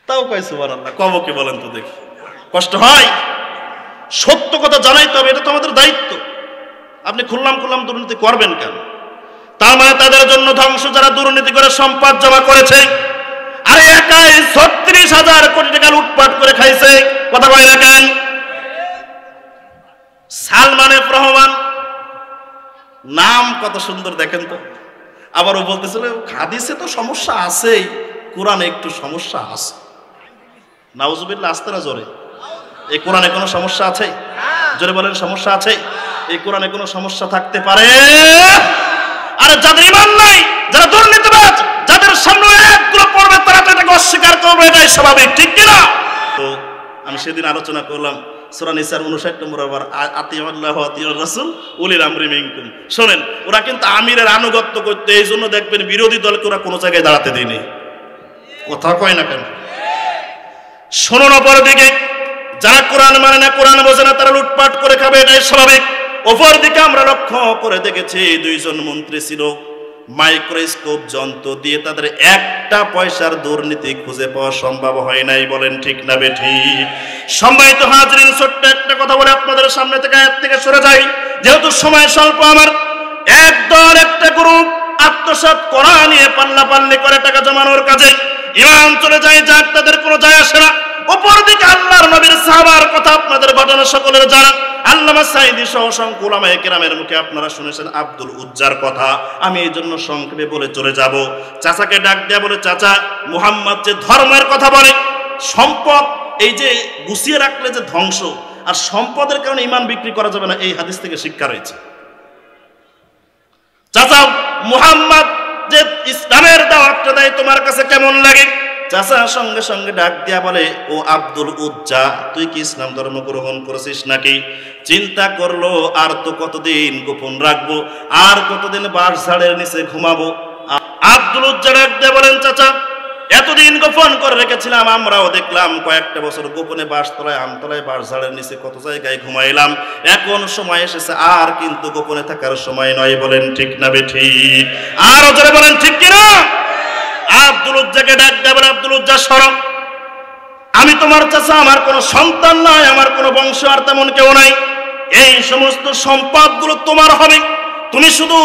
তাও কয় সুবহানাল্লাহ, কব কি বলেন তো দেখি, কষ্ট হয়। সত্য কথা জানাইতে হবে, এটা তো আমাদের দায়িত্ব। আপনি খুললাম দুর্নীতি করবেন কেন? তার মানে তাদের জন্য ধ্বংস যারা দুর্নীতি করে সম্পদ জমা করেছে, আর একাই 36,000 কোটি টাকা লুটপাট করে খাইছে। কথা বলে না কেন? সালমান এফ রহমান নাম কত সুন্দর দেখেন তো। আবার ও বলতেছিল হাদিসে তো সমস্যা আছেই, কোরআনে একটু সমস্যা আছে। নাউজুবিল্লাহ, আসতে না জোরে। এই কোরআনে কোনো সমস্যা আছে? জোরে বলেন, সমস্যা আছে? এই কোরআনে কোনো সমস্যা থাকতে পারে? আর যাদের ঈমান নাই, যারা দুর্নীতিবাজ, যাদের সামনে একগুলো পড়বে তারা তো এটাকে অস্বীকার করবে, এটাই স্বাভাবিক, ঠিক কিনা? তো আমি সেদিন আলোচনা করলাম সূরা নিসার 59 নম্বর আবার, আতিউল্লাহ ওয়া আতিউর রাসূল উলিল আমরি মিনকুম। শোনেন, ওরা কিন্তু আমিরের আনুগত্য করতে, এই জন্য দেখবেন বিরোধী দলকে ওরা কোনো জায়গায় দাঁড়াতে দেয়নি। কথা কয় না কেন? শোনুন, অপর দিকে যারা কোরআন মানে না, কোরআন বোঝে না, তারা লুটপাট করে খাবে, এটাই স্বাভাবিক। অপর দিকে আমরা লক্ষ্য করে দেখেছি, 2 জন মন্ত্রী ছিল, মাইক্রোস্কোপ যন্ত্র দিয়ে তাদের একটা পয়সার দুর্নীতি খুঁজে পাওয়া সম্ভব হয় নাই। বলেন ঠিক না বেঠিক? সম্মানিত হাজরিন, ছোট্ট একটা কথা বলে আপনাদের সামনে থেকে আয়াত থেকে সরে যাই, যেহেতু সময় স্বল্প। আমার একদল, একটা গ্রুপ আত্মসাৎ করা নিয়ে পাল্লাপাল্লি করে টাকা জমানোর কাজে ইমান চলে যায়, যাক তাদের কোনো যায় আসে না। অপর দিকে আল্লাহর নবীর সাহাবার কথা আপনাদের ঘটনা সকলের জানা। আল্লামা সাঈদী সহ অসংখ্য উলামায়ে কেরামের মুখে আপনারা শুনেছেন আব্দুল উজ্জার কথা। আমি এই জন্য সংক্ষেপে বলে চলে যাব। চাচাকে ডাক দেয়া বলে, চাচা, মুহাম্মদ যে ধর্মের কথা বলে, সম্পদ এই যে গুছিয়ে রাখলে যে ধ্বংস, আর সম্পদের কারণে ইমান বিক্রি করা যাবে না, এই হাদিস থেকে শিক্ষা রয়েছে। চাচা, মুহাম্মদ যে ইসলামের দাওয়াতটা দেয় তোমার কাছে কেমন লাগে? চাচা সঙ্গে সঙ্গে ডাক দিয়া বলে, ও আব্দুল উজ্জা, তুই কি ইসলাম ধর্ম গ্রহণ করেছিস নাকি? চিন্তা করলো, আর তো কতদিন গোপন রাখবো, আর কতদিন বাঁশ ঝাড়ের নিচে ঘুমাবো। আব্দুল উজ্জা ডাক দিয়া বলেন, চাচা, এতদিন গোপন করে রেখেছিলাম, আমরাও দেখলাম কয়েকটা বছর গোপনে বাঁশতলায়, আমতলায়, বাঁশ ঝাড়ের নিচে কত জায়গায় ঘুমাইলাম, এখন সময় এসেছে আর কিন্তু গোপনে থাকার সময় নয়। বলেন ঠিক না বেঠিক? আর জোরে বলেন ঠিক কিনা? আব্দুল উজ্জাকে ডাক দেবেন, আব্দুল উজ্জা সরব, আমি তোমার চাচা, আমার কোনো সন্তান নাই, আমার কোনো বংশ আর তেমন কেউ নাই, এই সমস্ত সম্পদগুলো তোমার হবে, তুমি শুধু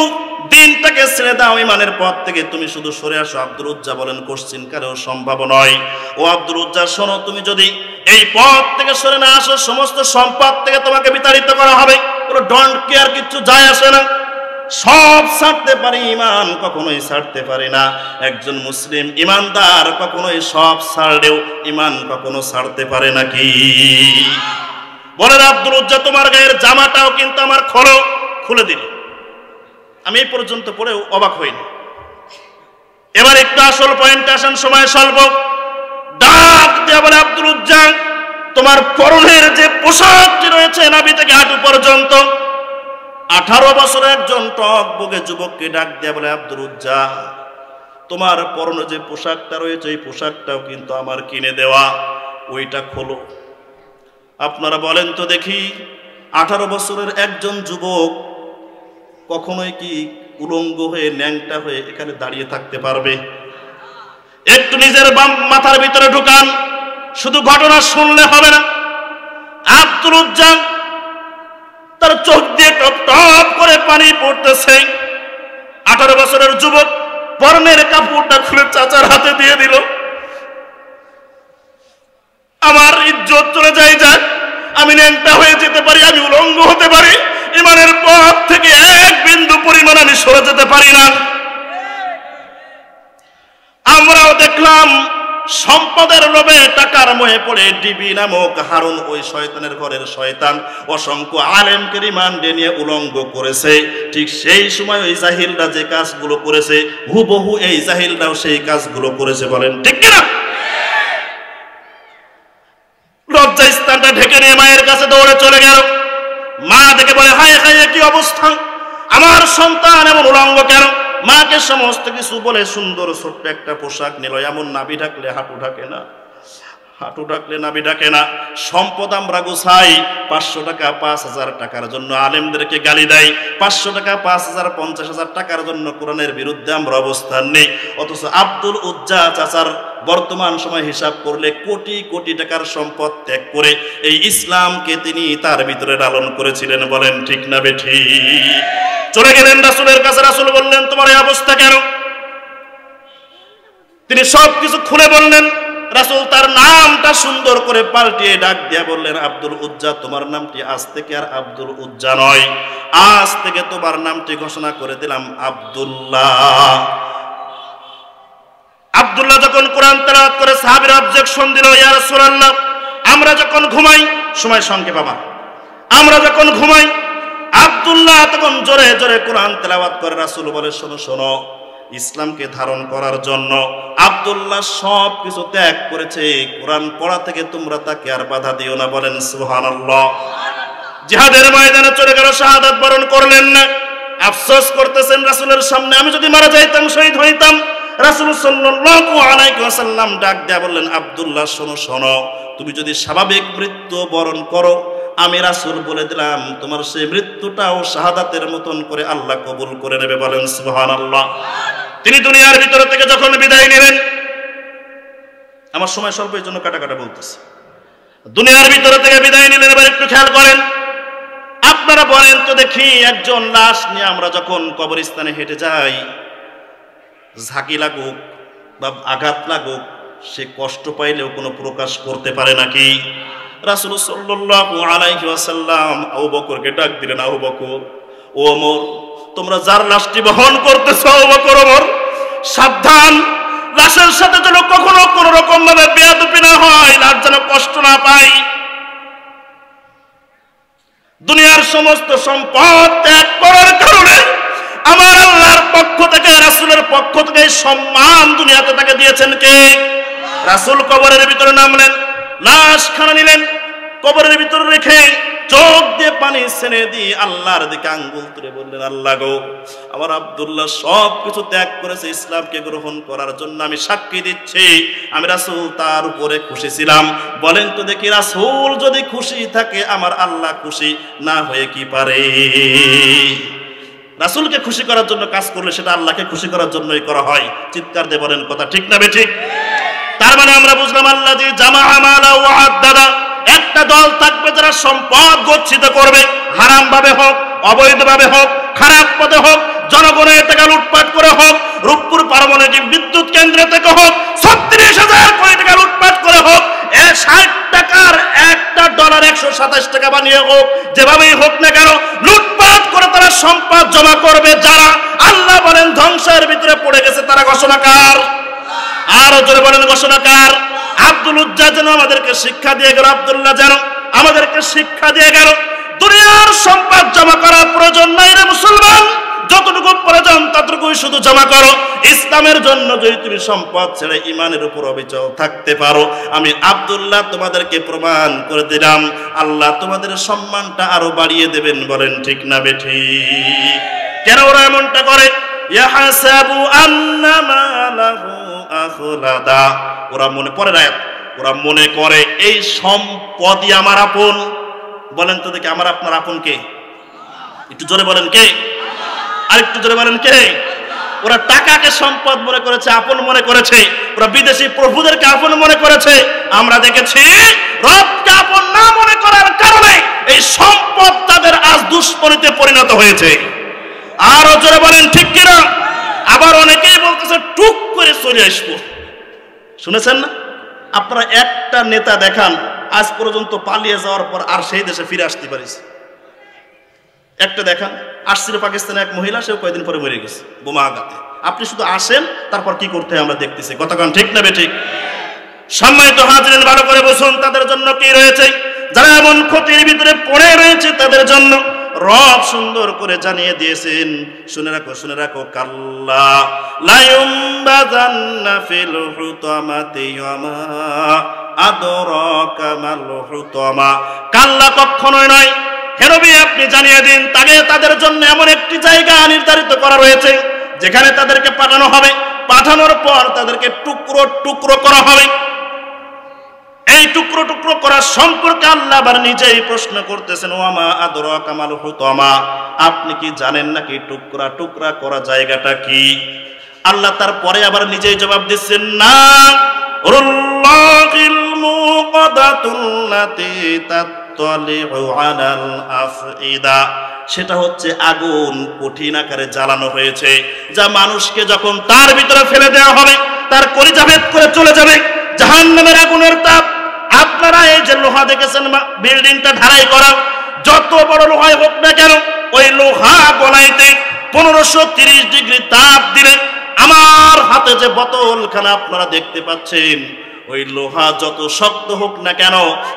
দিনটাকে ছেড়ে দাও, ইমানের পথ থেকে তুমি শুধু সরে আসো। আব্দুল উজ্জা বলেন, কোশ্চিন কারেও সম্ভব নয়। ও আব্দুল উজ্জা, শোনো, তুমি যদি এই পথ থেকে সরে না আসো, সমস্ত সম্পদ থেকে তোমাকে বিতাড়িত করা হবে। বলো, ডোন্ট কেয়ার, কিচ্ছু যায় আসে না। সব ছাড়তে পারি, ইমান কখনোই ছাড়তে পারি না। একজন মুসলিম ইমানদার কখনোই সব ছাড়লেও ইমান কখনো ছাড়তে পারে নাকি? বলেন আব্দুল উজ্জা, তোমার গায়ের জামাটাও কিন্তু আমার খুলে দিল। আমি এই পর্যন্ত পড়েও অবাক হইনি। এবার একটু আসল পয়েন্টে আসেন, সময় স্বল্প। ডাক দিয়ে বলে, আব্দুল উজ্জা, তোমার পরনের যে পোশাকটি রয়েছে নাভি থেকে হাঁটু পর্যন্ত, 18 বছরের একজন টক বগে যুবককে ডাক দিয়ে বলে, আব্দুল উজ্জা, তোমার পরনে যে পোশাকটা রয়েছে এই পোশাকটাও কিন্তু আমার কিনে দেওয়া, ওইটা খোলো। আপনারা বলেন তো দেখি, 18 বছরের একজন যুবক কখনোই কি উলঙ্গ হয়ে ন্যাংটা হয়ে এখানে দাঁড়িয়ে থাকতে পারবে? একটু নিজের মাথার ভিতরে ঢুকান, শুধু ঘটনা শুনলে হবে না। আব্দুল উজ্জা তার চোখ দিয়ে টপ টপ করে পানি পড়তেছে। 18 বছরের যুবক পরনের কাপড়টা খুলে চাচার হাতে দিয়ে দিল। আমার ইজ্জত চলে যায়, আমি ন্যাংটা হয়ে যেতে পারি, আমি উলঙ্গ হতে পারি, ইমানের পথ থেকে এক বিন্দু পরিমাণ আমি সরে যেতে পারি না। আমরাও দেখলাম সম্পদের লোভে, টাকার মোহে পড়ে ডিবি নামক হারুন, ওই শয়তানের ঘরের শয়তান, অসংখ্য আলেমকে রিমান্ডে নিয়ে উলঙ্গ করেছে। ঠিক সেই সময় ওই জাহিলরা যে কাজগুলো করেছে, হুবহু এই জাহিলরাও সেই কাজগুলো করেছে। বলেন ঠিক কিনা? লজ্জা স্থানটা ঢেকে নিয়ে মায়ের কাছে দৌড়ে চলে গেল। মা দেখে বলে, হায় হায়, কি অবস্থা, আমার সন্তান এমন উলঙ্গ কেন? মাকে সমস্ত কিছু বলে সুন্দর ছোট্ট একটা পোশাক নিল। এমন নাভি ঢাকলে হাঁটু ঢাকে না, হাঁটু ঢাকলে নাভি ঢাকে না। সম্পদ আমরা গোছাই, 500 টাকা 5000 টাকার জন্য আলেমদেরকে গালি দেয়, 500 টাকা 5000 50,000 টাকার জন্য কোরআনের বিরুদ্ধে আমরা অবস্থান নেই। অথচ আব্দুল উজ্জা চাচার বর্তমান সময় হিসাব করলে কোটি কোটি টাকার সম্পদ ত্যাগ করে এই ইসলামকে তিনি তার ভিতরে লালন করেছিলেন। বলেন ঠিক না বেঠিক? চলে গেলেন রাসূলের কাছে। রাসূল বললেন, তোমার এই অবস্থা কেন? তিনি সবকিছু খুলে বললেন। রাসূল তার নামটা সুন্দর করে পাল্টিয়ে ডাক দিয়ে বললেন, আব্দুল উজ্জা, তোমার নামটি আজ থেকে আর আব্দুল উজ্জা নয়, আজ থেকে তোমার নামটি ঘোষণা করে দিলাম আব্দুল্লাহ। আব্দুল্লাহ যখন কোরআন তেলাওয়াত করে সাহাবীরা অবজেকশন দিল, ইয়া রাসূলুল্লাহ, আমরা যখন ঘুমাই, সময় সংক্ষেপ আমার, আমরা যখন ঘুমাই, আব্দুল্লাহ তখন জোরে জোরে কোরআন তেলাওয়াত করে। রাসূল বলে, শোনো শোনো, ইসলামকে ধারণ করার জন্য আব্দুল্লাহ সব কিছু ত্যাগ করেছে, কোরআন পড়া থেকে তোমরা তাকে আর বাধা দিও না। বলেন সুবহানাল্লাহ। জিহাদের ময়দানে চলে গেল, শাহাদাত বরণ করলেন না, আফসোস করতেছেন রাসূলের সামনে, আমি যদি মারা যাইতাম, শহীদ হইতাম। রাসূল সাল্লাল্লাহু আলাইহি ওয়াসাল্লাম ডাক দেয়া বললেন, আব্দুল্লাহ শোনো শোনো, তুমি যদি স্বাভাবিক মৃত্যু বরণ করো, আমি রাসূল বলে দিলাম তোমার সেই মৃত্যুটাও শাহাদাতের মতন করে আল্লাহ কবুল করে নেবে। বলেন সুবহানাল্লাহ। তিনি দুনিয়ার ভিতর থেকে যখন বিদায় নেবেন, আমার সময় স্বল্প এই জন্য কাটা কাটা বলতেছে, দুনিয়ার ভিতর থেকে বিদায় নিলেন। এবার একটু খেয়াল করেন, আপনারা বলেন তো দেখি, একজন লাশ নিয়ে আমরা যখন কবরস্থানে হেঁটে যাই, ঝাঁকি লাগুক বা আঘাত লাগুক, সে কষ্ট পাইলেও কোনো প্রকাশ করতে পারে নাকি? রাসূল সাল্লাল্লাহু আলাইহি ওয়াসাল্লাম আবু বকরকে ডাক দিলেন, আবু বকর, ও ওমর, তোমরা যার লাশটি বহন করতেছো, আবু বকর, ওমর, সাবধান, লাশের সাথে যেন কখনো কোন রকম ভাবে বেয়াদবি না হয়, লাশ যেন কষ্ট না পায়। দুনিয়ার সমস্ত সম্পদ ত্যাগ করার কারণে আমার আল্লাহর পক্ষ থেকে, রাসূলের পক্ষ থেকে সম্মান দুনিয়াতে তাকে দিয়েছেন কে? রাসূল কবরের ভিতরে নামলেন, লাশ খানা নিলেন, কবরের ভিতরে রেখে চোখ দিয়ে পানি ছেড়ে দিয়ে আল্লাহর দিকে আঙ্গুল তুলে বললেন, আল্লাহ গো, আমার আব্দুল্লাহ সব কিছু ত্যাগ করেছে ইসলামকে গ্রহণ করার জন্য, আমি সাক্ষী দিচ্ছি আমি রাসূল তার উপরে খুশি ছিলাম। বলেন তো দেখি, রাসূল যদি খুশি থাকে, আমার আল্লাহ খুশি না হয়ে কি পারে? রাসূলকে খুশি করার জন্য কাজ করলে সেটা আল্লাহকে খুশি করার জন্যই করা হয়। চিৎকার দিয়ে বলেন কথা ঠিক না বেঠিক? তার মানে আমরা বুঝলাম, আল্লাহ যে জামা আমালা ওয়া আদাদা, একটা দল থাকবে যারা সম্পদ গচ্ছিত করবে, হারাম ভাবে হোক, অবৈধ ভাবে হোক, খারাপ পথে হোক, জনগণের টাকা লুটপাট করে হোক, রূপপুর পারমাণবিক বিদ্যুৎ কেন্দ্র থেকে হোক, 36,000 কোটি টাকা লুটপাট করে হোক, 60 টাকার একটা ডলার 127 টাকা বানিয়ে হোক, যেভাবেই হোক না কেন, লুটপাট করে তারা করে সম্পদ জমা করবে যারা, আল্লাহ বলেন ধ্বংসের ভিতরে পড়ে গেছে তারা ঘোষণাকার। আরো জোরে বলেন ঘোষণাকার। আব্দুল উজ্জা যেন আমাদেরকে শিক্ষা দিয়ে গেল, আব্দুল্লাহ যেন আমাদেরকে শিক্ষা দিয়ে গেল, দুনিয়ার সম্পদ জমা করার প্রয়োজন নাই রে মুসলমান, যতটুকু প্রয়োজন ততটুকুই শুধু জমা করো। ইসলামের জন্য যদি তুমি সম্পদ ছেড়ে ইমানের উপর অবিচল থাকতে পারো, আমি আব্দুল্লাহ তোমাদেরকে প্রমাণ করে দিলাম আল্লাহ তোমাদের সম্মানটা আরো বাড়িয়ে দেবেন। বলেন ঠিক না বেঠিক? কেন ওরা এমনটা করে? ইয়াহসাবু আন্নামা লাহু আখলাদা, ওরা মনে পড়ে রায়াত, ওরা মনে করে এই সম্পদই আমার আপন। বলেন তো দেখি আমার আপনার আপন কে? একটু জোরে বলেন কে? আর একটু জোরে বলেন কে? ওরা টাকাকে সম্পদ মনে করেছে, আপন মনে করেছে। ওরা বিদেশি প্রভুদেরকে আপন মনে করেছে। আমরা দেখেছি রবকে আপন না মনে করার কারণে এই সম্পদ তাদের আজ দুশ্মনীতে পরিণত হয়েছে। আরো জোরে বলেন ঠিক কিনা? আবার অনেকেই বলতেছে টুক করে চলে আসবো। শুনেছেন না? আপনারা একটা নেতা দেখান আজ পর্যন্ত পালিয়ে যাওয়ার পর আর সেই দেশে ফিরে আসতে পারিস? একটা দেখান। আসছিল পাকিস্তানে এক মহিলা, সেও কয়েকদিন পরে মরে গেছে বোমা আঘাতে। আপনি শুধু আসেন, তারপর কি করতে হয় আমরা দেখতেছি। কতক্ষণ ঠিক না বেঠিক? সম্মানিত হাজিরিন, ভালো করে বুঝুন তাদের জন্য কি রয়েছে। যারা এমন ক্ষতির ভিতরে পড়ে রয়েছে তাদের জন্য রব সুন্দর করে জানিয়ে দিয়েছেন। শুনে রাখো, শুনে রাখো। কাল্লা লা ইউমবাযান্না ফিল হুতামাতি ওয়া মা আদরাকা মাল হুতামা। কাল্লা কখনোই নয়। হে নবী আপনি জানিয়ে দিন তাদের জন্য এমন একটি জায়গা নির্ধারিত করা রয়েছে যেখানে তাদেরকে পাঠানো হবে। পাঠানোর পর তাদেরকে টুকরো টুকরো করা হবে। এই টুকরো টুকরো করা সম্পর্কে আল্লাহ আবার নিজেই প্রশ্ন করতেছেন, ওয়ামা আদরাকা মাল হুতামা, আপনি কি জানেন নাকি টুকরা টুকরা করা জায়গাটা কি? আল্লাহ তারপরে আবার নিজেই জবাব দিচ্ছেন, না রুল্লাহিল মুকাদাতুল্লাতি তাত্তালিউ আলাল আফইদা, সেটা হচ্ছে আগুন কঠিন আকারে জ্বালানো হয়েছে, যা মানুষকে যখন তার ভিতরে ফেলে দেওয়া হবে তার কলিজা ভেদ করে চলে যাবে। জাহান্নামের আগুনের তাপ। আপনারা এই যে লোহা দেখেছেন, বিল্ডিংটা ঢালাই করা, যত বড় লোহাই হোক না কেন, ওই লোহা গলাইতে 1530 ডিগ্রি তাপ দিলে, আমার হাতে যে বোতলখানা আপনারা দেখতে পাচ্ছেন, ওই লোহা যত শক্ত হোক না কেন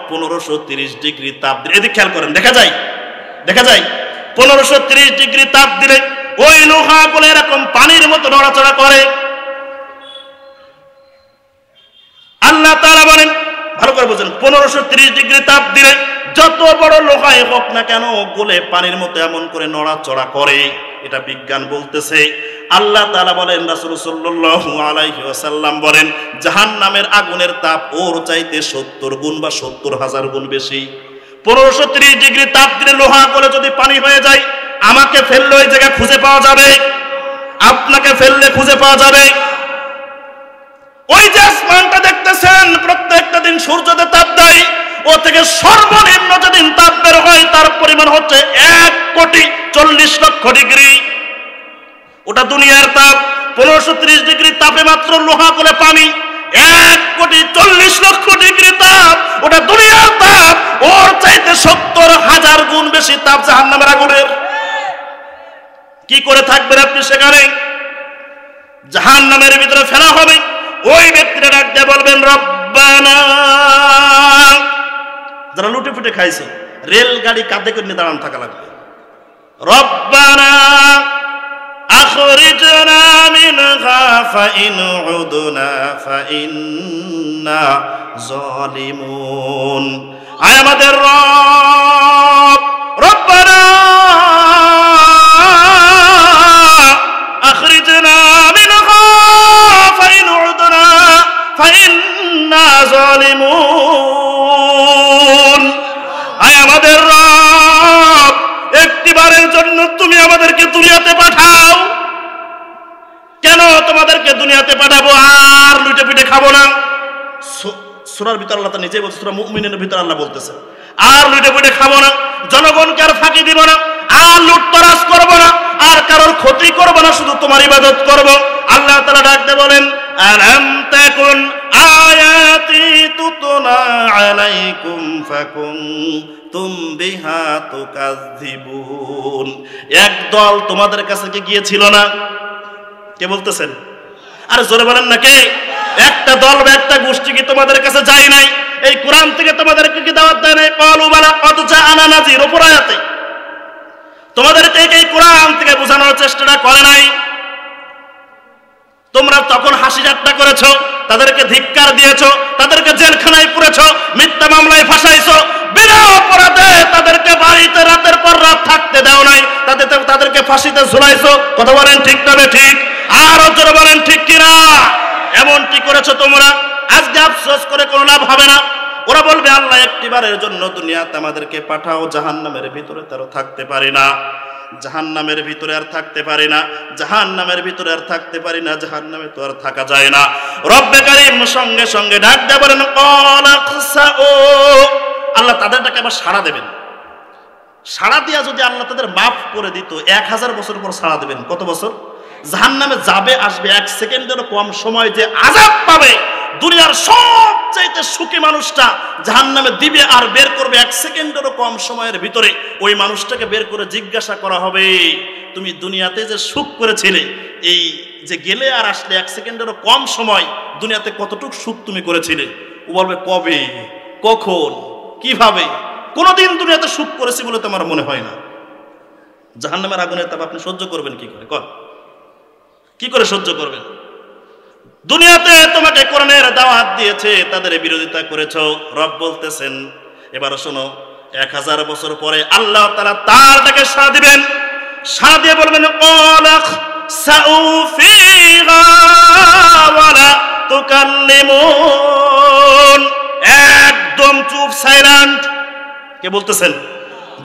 1530 ডিগ্রি তাপ দিলে, এদিকে খেয়াল করেন, দেখা যায় 1530 ডিগ্রি তাপ দিলে ওই লোহা গুলো এরকম পানির মতো নড়াচড়া করে। আল্লাহ তাআলা বলেন, ভালো করে বুঝেন, 1530 ডিগ্রি তাপ দিলে যত বড় লোহাই হোক না কেন গলে পানির মতো এমন করে নড়াচড়া করে। এটা বিজ্ঞান বলতেছে। আল্লাহ তাআলা বলেন, রাসূল সাল্লাল্লাহু আলাইহি ওয়াসাল্লাম বলেন, জাহান্নামের আগুনের তাপ ওর চাইতে 70 গুণ বা 70,000 গুণ বেশি। 1530 ডিগ্রি তাপ দিলে লোহা গলে যদি পানি হয়ে যায়, আমাকে ফেললে ওই জায়গা খুঁজে পাওয়া যাবে? আপনাকে ফেললে খুঁজে পাওয়া যাবে? ওই যে আসমানটা দেখতেছেন, প্রত্যেকটা দিন সূর্যতে তাপ দেয়, ও থেকে সর্বনিম্ন যেদিন তাপ বের হয় তার পরিমাণ হচ্ছে 1,40,00,000 ডিগ্রি। ওটা দুনিয়ার তাপ। 1530 ডিগ্রি তাপে মাত্র লোহা গলে পানি। 1,40,00,000 ডিগ্রি তাপ, ওটা দুনিয়ার তাপ। ওর চাইতে 70,000 গুণ বেশি তাপ জাহান্নামের আগুনের। কি করে থাকবেন আপনি সেখানে? জাহান্নামের ভিতরে ফেলা হবে। ওই ব্যক্তিরা ডাক দিয়ে বলবেন, রব্বানা, যারা লুটে ফুটে খাইছে, রেলগাড়ি কাঁধে করে নিয়ে দাঁড়ানো থাকা লাগবে। রব্বানা আখরিজনা মিনহা ফাইন উদনা ফাইন্না যালিমুন। আয় আমাদের রব, রব্বানা আখরিজনা মিনহা ফাইন উদনা ফাইন্না যালিমুন। আয় আমাদের রব, একটিবারের জন্য তুমি আমাদেরকে দুনিয়াতে পাঠাও। কেন তোমাদেরকে দুনিয়াতে পাঠাবো? আর লুটে পিটে খাবো না। সূরার ভিতর আল্লাহ নিজে বলছে, সূরা মুমিনের ভিতর আল্লাহ বলতেছে, আর লুটে পিটে খাবো না, জনগণকে আর ফাঁকি দিব না, আর লুটতরাজ করবো না, আর কারোর ক্ষতি করবো না, শুধু তোমার ইবাদত করবো। আল্লাহ তাআলা ডাকতে বলেন, আলাম তাকুন আয়াতি তুতলা আলাইকুম ফাকুনতুম বিহা তুকাযযিবুন। একদল তোমাদের কাছে কি গিয়েছিল না? কে বলতেছেন? আরে জোরে বলেন না কে? একটা দল বা একটা গোষ্ঠী কি তোমাদের কাছে যায় নাই? এই কোরআন থেকে তোমাদেরকে কি দাওয়াত দেয় নাই? ক্বালু বালা ক্বাদ জাআনা নাযীর, উপর আয়াতে তোমাদেরকে এই কোরআন থেকে বোঝানোর চেষ্টাটা করে নাই? তোমরা তখন হাসি ঠাট্টা করেছো, তাদেরকে ধিক্কার দিয়েছো, তাদেরকে জেলখানায় পুরেছো, মিথ্যা মামলায় ফাঁসাইছো, বিনা অপরাধে তাদেরকে বাড়িতে রাতের পর রাত থাকতে দাও নাই, তাদেরকে ফাঁসিতে ঝুলাইছো। কথা বলেন ঠিক না ঠিক? আর জোরে বলেন ঠিক কিনা? এমনটি করেছো তোমরা। আজকে আফসোস করে কোনো লাভ হবে না। ওরা বলবে আল্লাহ একটিবারের জন্য দুনিয়াতে আমাদেরকে পাঠাও, জাহান্নামের ভিতরে তারও থাকতে পারি না, জাহান্নামের ভিতরে আর থাকতে পারি না, জাহান্নামের ভিতরে আর থাকতে পারি না, জাহান্নামে তো আর থাকা যায় না। রব্বে কারীম সঙ্গে সঙ্গে ডাক দিয়ে বলেন আল্লাহ তাদেরটাকে আবার সাড়া দেবেন। সাড়া দিয়া যদি আল্লাহ তাদের মাফ করে দিত, 1000 বছর পর সাড়া দেবেন। কত বছর? জাহান্নামে যাবে আসবে, 1 সেকেন্ডেরও কম সময় যে আযাব পাবে, দুনিয়ার সবচাইতে সুখী মানুষটা জাহান্নামে দিবে আর বের করবে 1 সেকেন্ডেরও কম সময়ের ভিতরে। ওই মানুষটাকে বের করে জিজ্ঞাসা করা হবে, তুমি দুনিয়াতে যে সুখ করেছিলে, এই যে গেলে আর আসলে 1 সেকেন্ডেরও কম সময়, দুনিয়াতে কতটুকু সুখ তুমি করেছিলে? ও বলবে কবে, কখন, কিভাবে? কোনোদিন দুনিয়াতে সুখ করেছি বলে তোমার মনে হয় না। জাহান্নামের আগুনের তাপ আপনি সহ্য করবেন কি করে? কি করে সহ্য করবেন? দুনিয়াতে তোমাকে কোরআনের দাওয়াত দিয়েছে, তাদের বিরোধিতা করেছো। রব বলতেছেন এবার শোনো, 1000 বছর পরে আল্লাহ তাআলা তার ডাকে সাড়া দিবেন। সাড়া দিয়ে বলবেন সাউফিহা ওয়ালা তুকাল্লিমুন। একদম চুপ, সাইলেন্ট। কে বলতেছেন?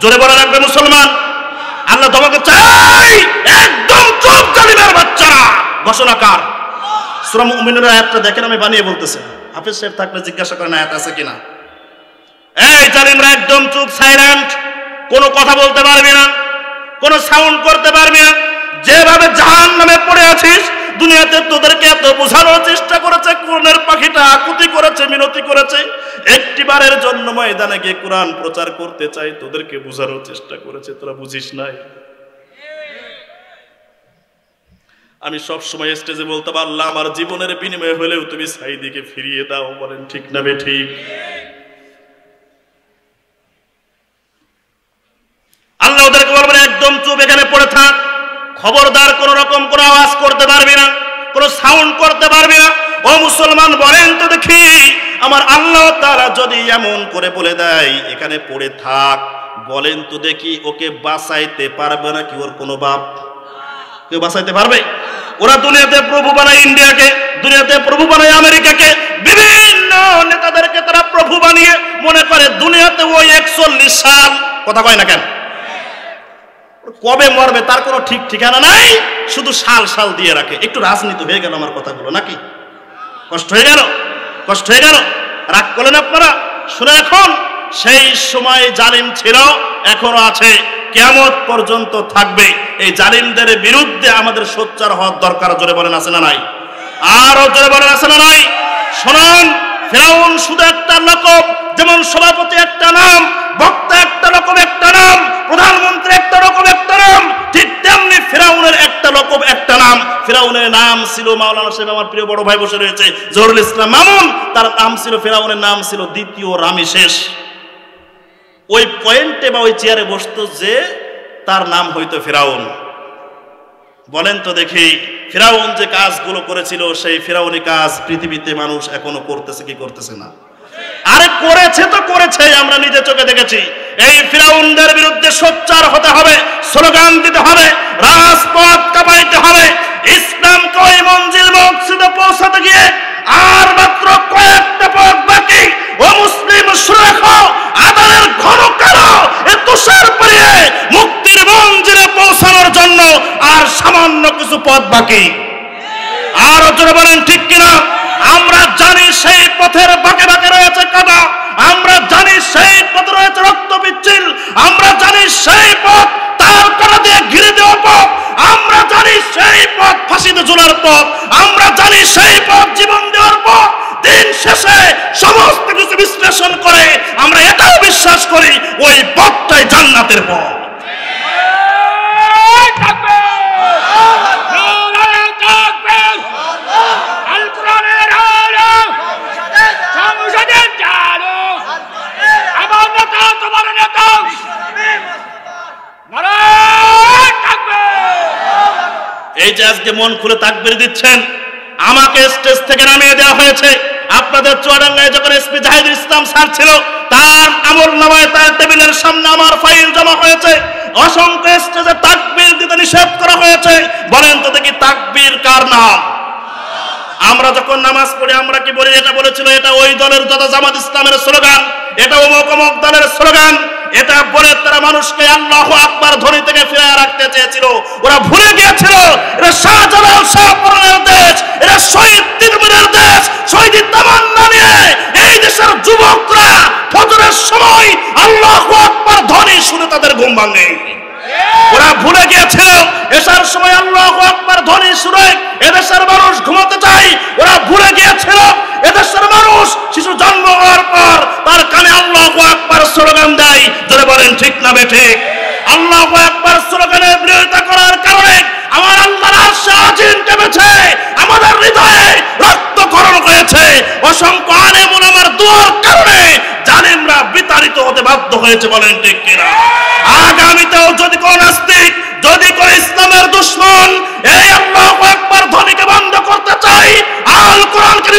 জোরে বলা লাগবে মুসলমান। আল্লাহ তোমাকে চাই একদম চুপ, জালিমের বাচ্চারা। ঘোষণা কার? সূরা মুমিনুর আয়াতটা দেখেন, আমি বানিয়ে বলতেছি। হাফেজ সাহেব থাকলে জিজ্ঞাসা করেন আয়াত আছে কিনা। এই জালিমরা একদম চুপ, সাইলেন্ট, কোনো কথা বলতে পারবি না, কোনো সাউন্ড করতে পারবি না। যেভাবে জাহান্নামে পড়ে আছিস, দুনিয়াতে তোদেরকে এত বোঝানোর চেষ্টা করেছে, কোরআনের পাখিটা আকুতি করেছে, মিনতি করেছে, একটিবারের জন্য ময়দানে গিয়ে কোরআন প্রচার করতে চাই, তোদেরকে বোঝানোর চেষ্টা করেছে, তোরা বুঝিস নাই। আমি সব সময় স্টেজে বলতাম, আল্লাহ আমার জীবনের বিনিময়ে হলেও তুমি সাইদিকে ফিরিয়ে দাও। বলেন ঠিক না বে ঠিক? আল্লাহ ওদেরকে বলবেন একদম চুপ, এখানে পড়ে থাক, খবরদার কোন রকম কোনো আওয়াজ করতে পারবি না, কোনো সাউন্ড করতে পারবি না। ও মুসলমান বলেন তো দেখি, আমার আল্লাহ তাআলা যদি এমন করে বলে দেয় এখানে পড়ে থাক, বলেন তো দেখি ওকে বাঁচাইতে পারবে না কি ওর কোনো বাপ? কেউ বাঁচাইতে পারবে? ওরা দুনিয়াতে প্রভু বানায় ইন্ডিয়াকে, দুনিয়াতে প্রভু বানায় আমেরিকাকে, বিভিন্ন নেতাদেরকে তারা প্রভু বানিয়ে মনে করে দুনিয়াতে ওই 41 সাল। কথা কয় না কেন? কবে মরবে তার কোনো ঠিক ঠিকানা নাই, শুধু সাল সাল দিয়ে রাখে। একটু রাজনীতি হয়ে গেল আমার কথাগুলো নাকি? কষ্ট হয়ে গেল? কষ্ট হয়ে গেল? রাগ করলেন আপনারা? শুনে এখন, সেই সময় জালিম ছিল, এখনো আছে, কিয়ামত পর্যন্ত থাকবে। এই জালিমদের বিরুদ্ধে আমাদের সোচ্চার হওয়ার দরকার। জোরে বলেন আছে না নাই? আরো জোরে বলেন আছে না নাই? শুনুন, ফিরাউন শুধু একটা লকব, যেমন সভাপতি একটা নাম, বক্তা একটা লকব একটা নাম, প্রধানমন্ত্রী একটা লকব একটা নাম, ঠিক তেমনি ফিরাউনের একটা লকব একটা নাম। ফিরাউনের নাম ছিল, মাওলানা সাহেব আমার প্রিয় বড় ভাই বসে রয়েছে, জহুরুল ইসলাম মামুন, তার নাম ছিল, ফিরাউনের নাম ছিল দ্বিতীয় রামেশেস। ওই পয়েন্টে বা ওই চেয়ারে বসতো যে, তার নাম হইতো ফিরাউন। বলেন তো দেখি, ফিরাউন যে কাজগুলো করেছিল, সেই ফিরাউনি কাজ পৃথিবীতে মানুষ এখনো করতেছে কি করতেছে না? আরে করেছে তো করেছে, আমরা নিজে চোখে দেখেছি। এই ফিরাউনদের বিরুদ্ধে সোচ্চার হতে হবে, স্লোগান দিতে হবে, রাজপথ কাঁপাইতে হবে। ইসলামকে ওই মঞ্জিল মকসুদে পৌঁছাতে গিয়ে আর মাত্র কয়েকটা পথ বাকি। ও মুসলিম শুনে রাখো, আদানের ঘন কালো এ তুষার পরিয়ে মুক্তির মঞ্জিলে পৌঁছানোর জন্য আর সামান্য কিছু পথ বাকি। আর জোরে বলেন ঠিক কিনা? আমরা জানি সেই পথের বাঁকে বাঁকে রয়েছে কাদা, আমরা জানি সেই পথে রয়েছে রক্ত পিচ্ছিল, আমরা জানি সেই পথ তার কাটা দিয়ে ঘিরে দেওয়া পথ, আমরা জানি সেই পথ ফাঁসিতে ঝোলার পথ, আমরা জানি সেই পথ জীবন দেওয়ার পথ। দিন শেষে সমস্ত কিছু বিশ্লেষণ করে আমরা এটাও বিশ্বাস করি ওই পথটাই জান্নাতের পথ। এই যে আজকে মন খুলে তাকবীর দিচ্ছেন, আমাকে স্টেজ থেকে নামিয়ে দেওয়া হয়েছে। আপনাদের চুয়াডাঙ্গায় যখন এসপি জাহিদুল ইসলাম স্যার ছিল, তার আমলনামায় তার টেবিলের সামনে আমার ফাইল জমা হয়েছে। অসংখ্য স্টেজে তাকবীর দিতে নিষেধ করা হয়েছে। বলেন তো দেখি তাকবীর কার নাম? আমরা যখন নামাজ পড়ি আমরা কি বলি? এটা বলেছিল এটা ওই দলের দাদা জামাত ইসলামের স্লোগান, এটা অমুক অমুক দলের স্লোগান। এটা বলে তারা মানুষকে আল্লাহু আকবার ধ্বনি থেকে ফিরিয়ে রাখতে চেয়েছিল। ওরা ভুলে গিয়েছিল এটা শাহজালাল শাহপরানের দেশ, এটা শহীদ তিতুমিরের দেশ। শহীদ তামান্না নিয়ে এই দেশের যুবকরা ফজরের সময় আল্লাহু আকবার ধ্বনি শুনে তাদের ঘুম ভাঙে। ওরা ভুলে গিয়েছিল এশার সময় আল্লাহু আকবার ধ্বনি শুনে এদেশের মানুষ ঘুমাতে চায়। ওরা ভুলে গিয়েছিল এদেশের মানুষ শিশু জন্ম হওয়ার পর তার কানে আল্লাহু আকবার স্লোগান দেয়। যারা বলেন ঠিক না বেঠিক? আল্লাহু আকবার স্লোগানের বিরোধিতা করার কারণে আমার আল্লাহর আরশ আজিম কেঁপেছে, আমাদের হৃদয়ে রক্তক্ষরণ হয়েছে। অসংখ্য আলেম ওলামার দুয়ার কারণে জালিমরা বিতাড়িত হতে বাধ্য হয়েছে। বলেন ঠিক কিনা? আগামীতেও যদি কোন নাস্তিক, যদি কোন ইসলামের দুশমন এই আল্লাহু আকবার ধ্বনিকে বন্ধ করতে চাই, আল কোরআনকে